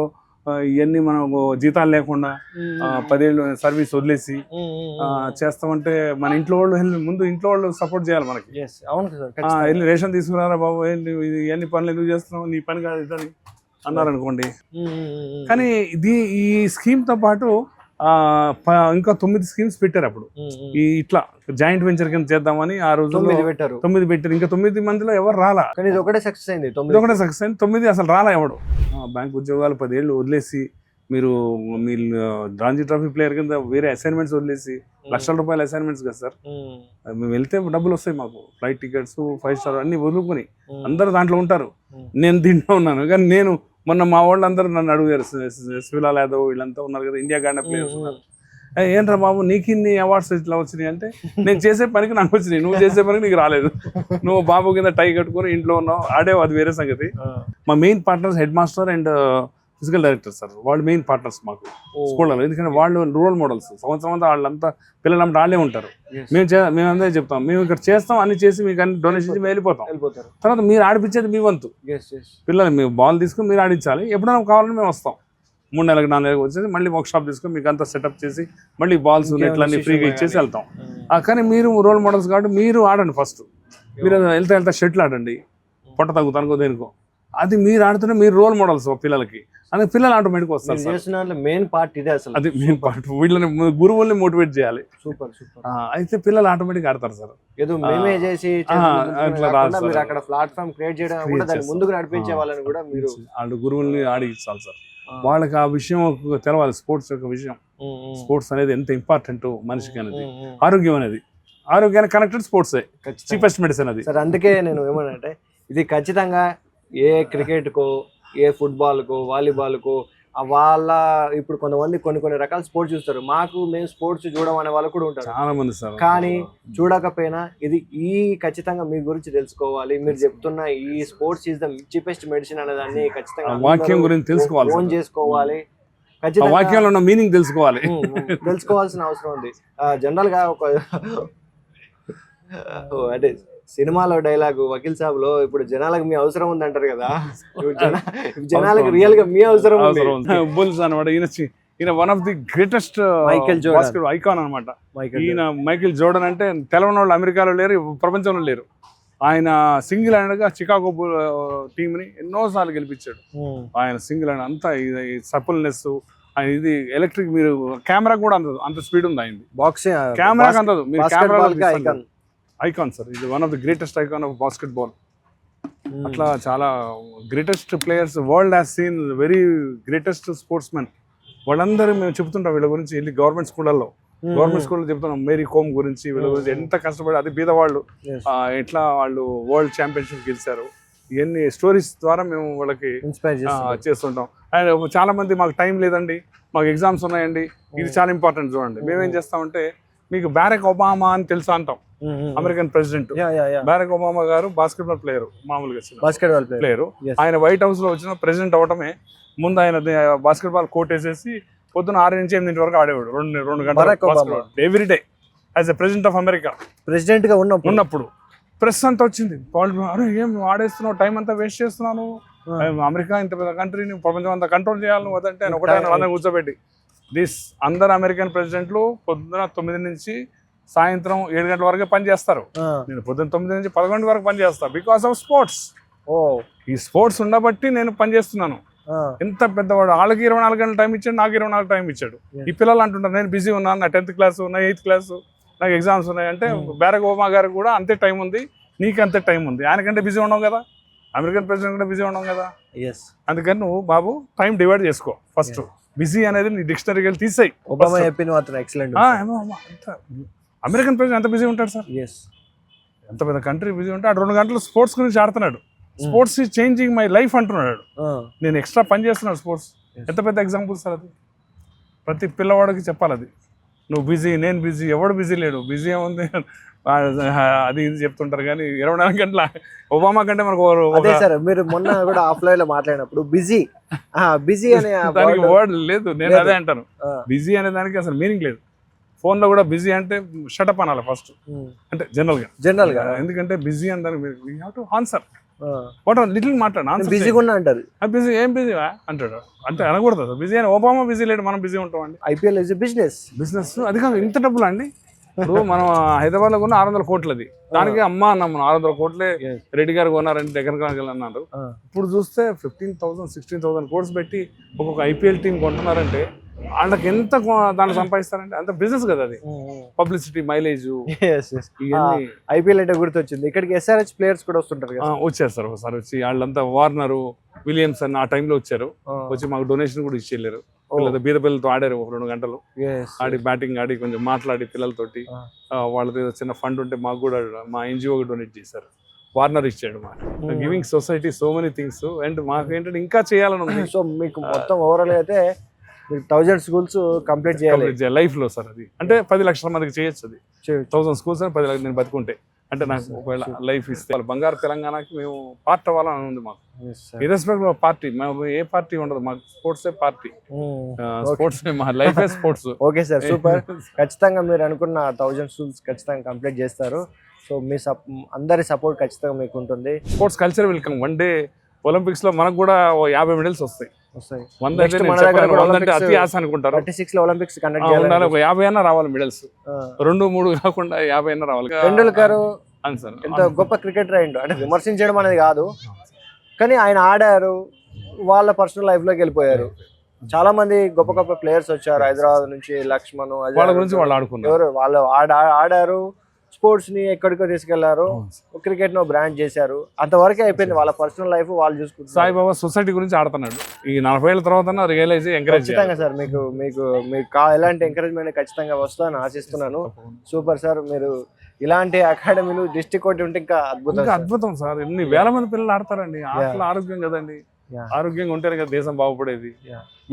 ఇవన్నీ మనం జీతాలు లేకుండా 10 ఏళ్ళు సర్వీస్ వదిలేసి చేస్తామంటే మన ఇంట్లో వాళ్ళు ముందు ఇంట్లో వాళ్ళు సపోర్ట్ చేయాలి మనకి. వెళ్ళి రేషన్ తీసుకున్నారా బాబు, ఏంటి ఇవన్నీ పనులు ఎందుకు చేస్తున్నావు, నీ పని కాదు ఇదని అన్నారనుకోండి. కానీ ఈ స్కీమ్ తో పాటు ఇంకా 9 స్కీమ్స్ పెట్టారు అప్పుడు. ఈ ఇట్లా జాయింట్ వెంచర్ కింద చేద్దామని ఆ రోజు 9 పెట్టారు. ఇంకా 9 మందిలో ఎవరు రాలా. ఇది ఒకటే సక్సెస్ అయింది. 9 అసలు రాలా ఎవడు. బ్యాంక్ ఉద్యోగాలు 10 ఏళ్ళు వదిలేసి మీరు రంజీ ట్రోఫీ ప్లేయర్ కింద వేరే అసైన్మెంట్స్ వదిలేసి ₹1,00,000 అసైన్మెంట్స్ కదా సార్. మేము వెళ్తే డబ్బులు వస్తాయి మాకు, ఫ్లైట్ టికెట్స్, 5 స్టార్ అన్ని వదులుకొని. అందరు దాంట్లో ఉంటారు, నేను దీంట్లో ఉన్నాను. కానీ నేను మొన్న మా వాళ్ళందరూ నన్ను అడిగారు, శివలాల్ యాదవ్ వీళ్ళంతా ఉన్నారు కదా, ఇండియా గాండ ప్లేయర్స్ ఉన్నారు. ఏంట్రా బాబు నీకు ఇన్ని అవార్డ్స్ ఇట్లా వచ్చినాయి అంటే, నేను చేసే పనికి నాకు వచ్చినాయి, నువ్వు చేసే పనికి నీకు రాలేదు. నువ్వు బాబు కింద టై కట్టుకొని ఇంట్లో ఉన్నావు, ఆడేవు, అది వేరే సంగతి. మా main partners head master and physical director sir. వాళ్ళు మెయిన్ పార్ట్నర్స్ మాకు స్కూల్లో. ఎందుకంటే వాళ్ళు రోల్ మోడల్స్. సంవత్సరం అంతా వాళ్ళంతా పిల్లలంతా వాళ్ళే ఉంటారు. మేమందరూ చెప్తాం, మేము ఇక్కడ చేస్తాం, అన్ని చేసి మీకు అన్ని డొనేషన్ మేము వెళ్ళిపోతాం. తర్వాత మీరు ఆడిపించేది మీ వంతు. పిల్లలు మేము బాల్ తీసుకుని మీరు ఆడించాలి. ఎప్పుడైనా కావాలని మేము వస్తాం. 3 నెలలకు 4 నెలలకు వచ్చేసి మళ్ళీ వర్క్ షాప్ తీసుకొని మీకు అంతా సెటప్ చేసి మళ్ళీ బాల్స్ నెట్లన్నీ ఫ్రీగా ఇచ్చేసి వెళ్తాం. కానీ మీరు రోల్ మోడల్స్ కాబట్టి మీరు ఆడండి. ఫస్ట్ మీరు వెళ్తా షటిల్ ఆడండి, పొట్ట తగ్గుతానుకో దేనికో. అది మీరు ఆడుతుంటే మీరు రోల్ మోడల్స్ పిల్లలకి. అందుకే పిల్లలు ఆటోమేటిక్ వస్తారు. మెయిన్ పార్ట్ ఇదే అసలు. అది మెయిన్ పార్ట్. వీళ్ళని గురువుల్ని మోటివేట్ చేయాలి. సూపర్. అయితే పిల్లలు ఆటోమేటిక్ ఆడతారు సార్. ఏదో మేమే చేసి అక్కడ ప్లాట్ఫామ్ క్రియేట్ చేయడం కూడా దాన్ని ముందుకు నడిపించే వాళ్ళని కూడా మీరు వాళ్ళు గురువుల్ని ఆడిస్తాను సార్. వాళ్ళకి ఆ విషయం తెలవాలి, స్పోర్ట్స్ యొక్క విషయం. స్పోర్ట్స్ అనేది ఎంత ఇంపార్టెంట్ మనిషికి అనేది. ఆరోగ్యం అనేది, ఆరోగ్యానికి కనెక్టెడ్ స్పోర్ట్స్ చీపెస్ట్ మెడిసిన్ అది సార్. అందుకే నేను ఏమనంటే ఇది ఖచ్చితంగా ఏ క్రికెట్కో, ఏ ఫుట్బాల్కో, వాలీబాల్కో వాళ్ళ ఇప్పుడు కొంతమంది కొన్ని రకాల స్పోర్ట్స్ చూస్తారు, మేము స్పోర్ట్స్ చూడడం అనే వాళ్ళు కూడా ఉంటారు చాలా మంది సార్. కానీ చూడకపోయినా ఇది ఖచ్చితంగా మీ గురించి తెలుసుకోవాలి, మీరు చెప్తున్న ఈ sports is the cheapest medicine అనే దాన్ని ఖచ్చితంగా వాక్యం గురించి తెలుసుకోవాలి, ఫోన్ చేసుకోవాలి, వాక్యంలో ఉన్న మీనింగ్ తెలుసుకోవాలి, తెలుసుకోవాల్సిన అవసరం ఉంది. జనరల్ గా ఒక అంటే సినిమాలో డైలాగ్ వకీల్ సాబ్ లో ఇప్పుడు జనాలకు మీ అవసరం ఉంది అంటారు కదా, జనాలకు రియల్ గా మీ అవసరం బుల్స్ అనమాట. ఈయన one of the greatest Michael Jordan icon అనమాట. ఈయన మైకేల్ జోర్డన్ అంటే తెలవని వాళ్ళు అమెరికాలో లేరు, ప్రపంచంలో లేరు. ఆయన సింగిల్ హ్యాండ్ గా చికాగో టీమ్ ని ఎన్నోసార్లు గెలిపించాడు. ఆయన సింగిల్ హ్యాండ్ అంతా సపుల్నెస్, ఇది ఎలక్ట్రిక్, మీరు కెమెరా కూడా అంత స్పీడ్ ఉంది ఆయనది, బాక్సింగ్ కెమెరాకి అందదు. మీరు కెమెరా ఐకాన్ సార్, ఇది one of the greatest icon of basket ball. అట్లా చాలా greatest players world has seen, very greatest sports men. వాళ్ళందరూ మేము చెప్తుంటాం వీళ్ళ గురించి, వెళ్ళి గవర్నమెంట్ స్కూళ్ళల్లో చెప్తున్నాం. మేరీ కోమ్ గురించి, వీళ్ళ గురించి ఎంత కష్టపడి, అది బీదవాళ్ళు ఎట్లా వాళ్ళు వరల్డ్ ఛాంపియన్షిప్ గెలిచారు, ఇవన్నీ స్టోరీస్ ద్వారా మేము వాళ్ళకి చేస్తుంటాం. అండ్ చాలా మంది మాకు టైం లేదండి, మాకు ఎగ్జామ్స్ ఉన్నాయండి, ఇది చాలా ఇంపార్టెంట్ చూడండి. మేమేం చేస్తామంటే, మీకు బారక్ ఒబామా అని తెలుసా అంటాం, అమెరికన్ ప్రెసిడెంట్ బారక్ ఒబామా గారు బాస్కెట్బాల్ ప్లేయర్, మామూలుగా ప్లేయర్. ఆయన వైట్ హౌస్ లో వచ్చిన ప్రెసిడెంట్ అవటమే ముందు ఆయన బాస్కెట్బాల్ కోర్ట్ వేసేసి పొద్దున 6 నుంచి 8 వరకు ఆడేవాడు, 2 గంటలు every day as a president of America. President గా ఉన్నప్పుడు ప్రెస్ అంతా వచ్చింది, అరే ఏం ఆడేస్తున్నావు, టైం అంతా వేస్ట్ చేస్తున్నాను, అమెరికా ఇంత పెద్ద కంట్రీని ప్రపంచం అంతా కంట్రోల్ చేయాలి నువ్వు అదంటే ఆయన ఒకటే అందరం కూర్చోబెట్టి, అందరు అమెరికన్ ప్రెసిడెంట్లు పొద్దున 9 నుంచి సాయంత్రం 7 గంటల వరకే పని చేస్తారు. నేను పొద్దున్న 9 నుంచి 11 వరకు పని చేస్తాను, బికాస్ ఆఫ్ స్పోర్ట్స్. ఈ స్పోర్ట్స్ ఉండబట్టి నేను పని చేస్తున్నాను. ఎంత పెద్దవాడు, వాళ్ళకి 24 గంటల టైం ఇచ్చాడు, నాకు 24 టైం ఇచ్చాడు. ఈ పిల్లలు అంటుంటారు నేను బిజీ ఉన్నాను, నా 10th క్లాసు, నా 8th క్లాసు, నాకు ఎగ్జామ్స్ ఉన్నాయి అంటే, బారక్ ఒబామా గారికి కూడా అంతే టైం ఉంది, నీకు అంతే టైం ఉంది. ఆయనకంటే బిజీ ఉండవు కదా, అమెరికన్ ప్రెసిడెంట్ కంటే బిజీ ఉండవు కదా. అందుకని నువ్వు బాబు టైం డివైడ్ చేసుకో. ఫస్ట్ బిజీ అనేది నీ డిక్షనరీకి వెళ్ళి తీసేయి. అమెరికన్ ప్రెసిడెంట్ ఎంత బిజీ ఉంటాడు సార్, ఎంత పెద్ద కంట్రీ బిజీ ఉంటే ఆ 2 గంటలు స్పోర్ట్స్ గురించి ఆడుతున్నాడు. Sports is changing my life అంటున్నాడు. నేను ఎక్స్ట్రా పని చేస్తున్నాడు స్పోర్ట్స్. ఎంత పెద్ద ఎగ్జాంపుల్ సార్ అది, ప్రతి పిల్లవాడికి చెప్పాలి అది. నువ్వు బిజీ, నేను బిజీ, ఎవడు బిజీ లేడు, బిజీ ఏముంది అది ఇది చెప్తుంటారు. కానీ 24 గంటల ఒబామా కంటే మనకు అదే సార్, మీరు మొన్న కూడా ఆఫ్లైన్ లో మాట్లాడినప్పుడు బిజీ అనే దానికి వర్డ్ లేదు. నేను అదే అంటాను, బిజీ అనే దానికి అసలు మీనింగ్ లేదు. ఫోన్ లో కూడా బిజీ అంటే షటప్ అనాలి ఫస్ట్, అంటే జనరల్ గా. ఎందుకంటే బిజీ అంటే we have to answer what little మాట్లాడు, బిజీగా ఉన్నా అంటారు. బిజీ ఏం బిజీ అంటాడు అంటే అనకూడదు. బిజీ అని ఒబామా బిజీ లేడు, మనం బిజీ ఉంటాం అండి. IPL is business. అది కాదు ఇంత డబ్బులు అండి. ఇప్పుడు మనం హైదరాబాద్ లో కొన్న 600 కోట్లది, దానికి అమ్మ అన్నాం మనం 600 కోట్లే రెడ్డి గారు కొన్నారంటే దగ్గర అన్నారు. ఇప్పుడు చూస్తే 15,000 16,000 కోట్స్ పెట్టి ఒక్కొక్క ఐపీఎల్ టీం కొంటున్నారంటే వాళ్ళకి ఎంత దాన్ని సంపాదిస్తారంటే అంత బిజినెస్ కదా అది. పబ్లిసిటీ, మైలేజ్, ఐపీఎల్ అంటే గుర్తొచ్చింది, ఇక్కడికి ఎస్ఆర్హెచ్ ప్లేయర్స్ కూడా వస్తుంటారు కదా. వచ్చారు సార్ ఒకసారి వచ్చి, వాళ్ళంతా వార్నర్, విలియమ్స్ అని ఆ టైంలో వచ్చారు. వచ్చి మాకు డొనేషన్ కూడా ఇచ్చేళ్ళారు. బీద పిల్లలతో ఆడారు 2 గంటలు ఆడి, బ్యాటింగ్ ఆడి, కొంచెం మాట్లాడి పిల్లలతోటి. వాళ్ళతో చిన్న ఫండ్ ఉంటే మాకు కూడా మా ఎన్జిఓ డొనేట్ చేశారు. వార్నర్ ఇచ్చాడు. మాకు giving society so many things. And మాకు ఏంటంటే ఇంకా చేయాలని ఉంది. సో మీకు మొత్తం ఓవరాల్ అయితే 1000 స్కూల్స్ కంప్లీట్ చేయాలి లైఫ్ లో సార్. అది అంటే 10 లక్షల మందికి చేయొచ్చు. అది 1000 స్కూల్స్ అని 10 లక్షలు నేను బతుకుంటే, అంటే నాకు ఒకవేళ లైఫ్ ఇస్తే బంగారు తెలంగాణకి మేము పార్ట్ అవ్వాలని ఉంది మాకు. ఇర్రెస్పెక్ట్ ఆఫ్ పార్టీ, మేము ఏ పార్టీ ఉండదు, మాకు స్పోర్ట్స్ పార్టీ, స్పోర్ట్స్ మా life sports. Okay sir, super. ఖచ్చితంగా మీరు అనుకున్న 1000 స్కూల్స్ ఖచ్చితంగా కంప్లీట్ చేస్తారు. సో మీ అందరి సపోర్ట్ ఖచ్చితంగా మీకు ఉంటుంది. Sports culture welcome. One day Olympics లో మనకు కూడా 50 మెడల్స్ వస్తాయి. 100 అతి ఆశ అనుకుంటారు. 36 లో ఒలింపిక్స్ కండక్ట్ చేయాలి, 50 అయినా రావాలి మెడల్స్, 2, 3 కాకుండా 50 అయినా రావాలి. టెండూల్కర్ ఎంత గొప్ప క్రికెటర్ అయ్యిండు, అంటే విమర్శించడం అనేది కాదు, కానీ ఆయన ఆడారు, వాళ్ళ పర్సనల్ లైఫ్ లోకి వెళ్ళిపోయారు. చాలా మంది గొప్ప గొప్ప ప్లేయర్స్ వచ్చారు హైదరాబాద్ నుంచి, లక్ష్మణ్, వాళ్ళ గురించి వాళ్ళు ఆడుకున్నారు, వాళ్ళు ఆడారు, స్పోర్ట్స్ ని ఎక్కడికో తీసుకెళ్లారు, క్రికెట్ ను బ్రాండ్ చేశారు, అంతవరకే అయిపోయింది. వాళ్ళ పర్సనల్ లైఫ్ వాళ్ళు చూసుకుంటారు. సాయిబాబా సొసైటీ గురించి ఆడుతున్నాడు. ఈ 40 ఏళ్ళ తర్వాత రియలైజ్ ఎంకరేజ్ ఖచ్చితంగా సార్. మీకు ఎలాంటి ఎంకరేజ్మెంట్ ఖచ్చితంగా వస్తుందని ఆశిస్తున్నాను. Super sir. మీరు ఇలాంటి అకాడమీలు డిస్ట్రిక్ట్ ఒకటి ఉంటే ఇంకా అద్భుతం సార్. ఎన్ని వేల మంది పిల్లలు ఆడతారండి. ఆటలు ఆరోగ్యం కదండి. Yeah. ఆరోగ్యంగా ఉంటేనే కదా దేశం బాగుపడేది.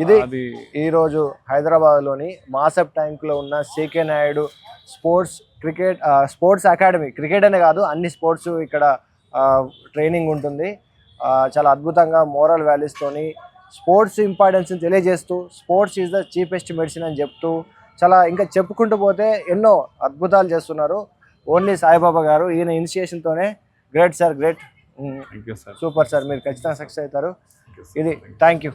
ఇది అది ఈరోజు హైదరాబాద్లోని మాసప్ ట్యాంక్లో ఉన్న CK Naidu sports academy. Cricket అనే కాదు, అన్ని స్పోర్ట్స్ ఇక్కడ ట్రైనింగ్ ఉంటుంది. చాలా అద్భుతంగా మోరల్ వాల్యూస్తోని స్పోర్ట్స్ ఇంపార్టెన్స్ని తెలియజేస్తూ sports is the cheapest medicine అని చెప్తూ చాలా ఇంకా చెప్పుకుంటూ పోతే ఎన్నో అద్భుతాలు చేస్తున్నారు ఓన్లీ సాయిబాబా గారు. ఈయన ఇనిషియేషన్తోనే great sir, great, thank you sir. Super sir, మీరు ఖచ్చితంగా సక్సెస్ అవుతారు. ఇది థ్యాంక్ యూ.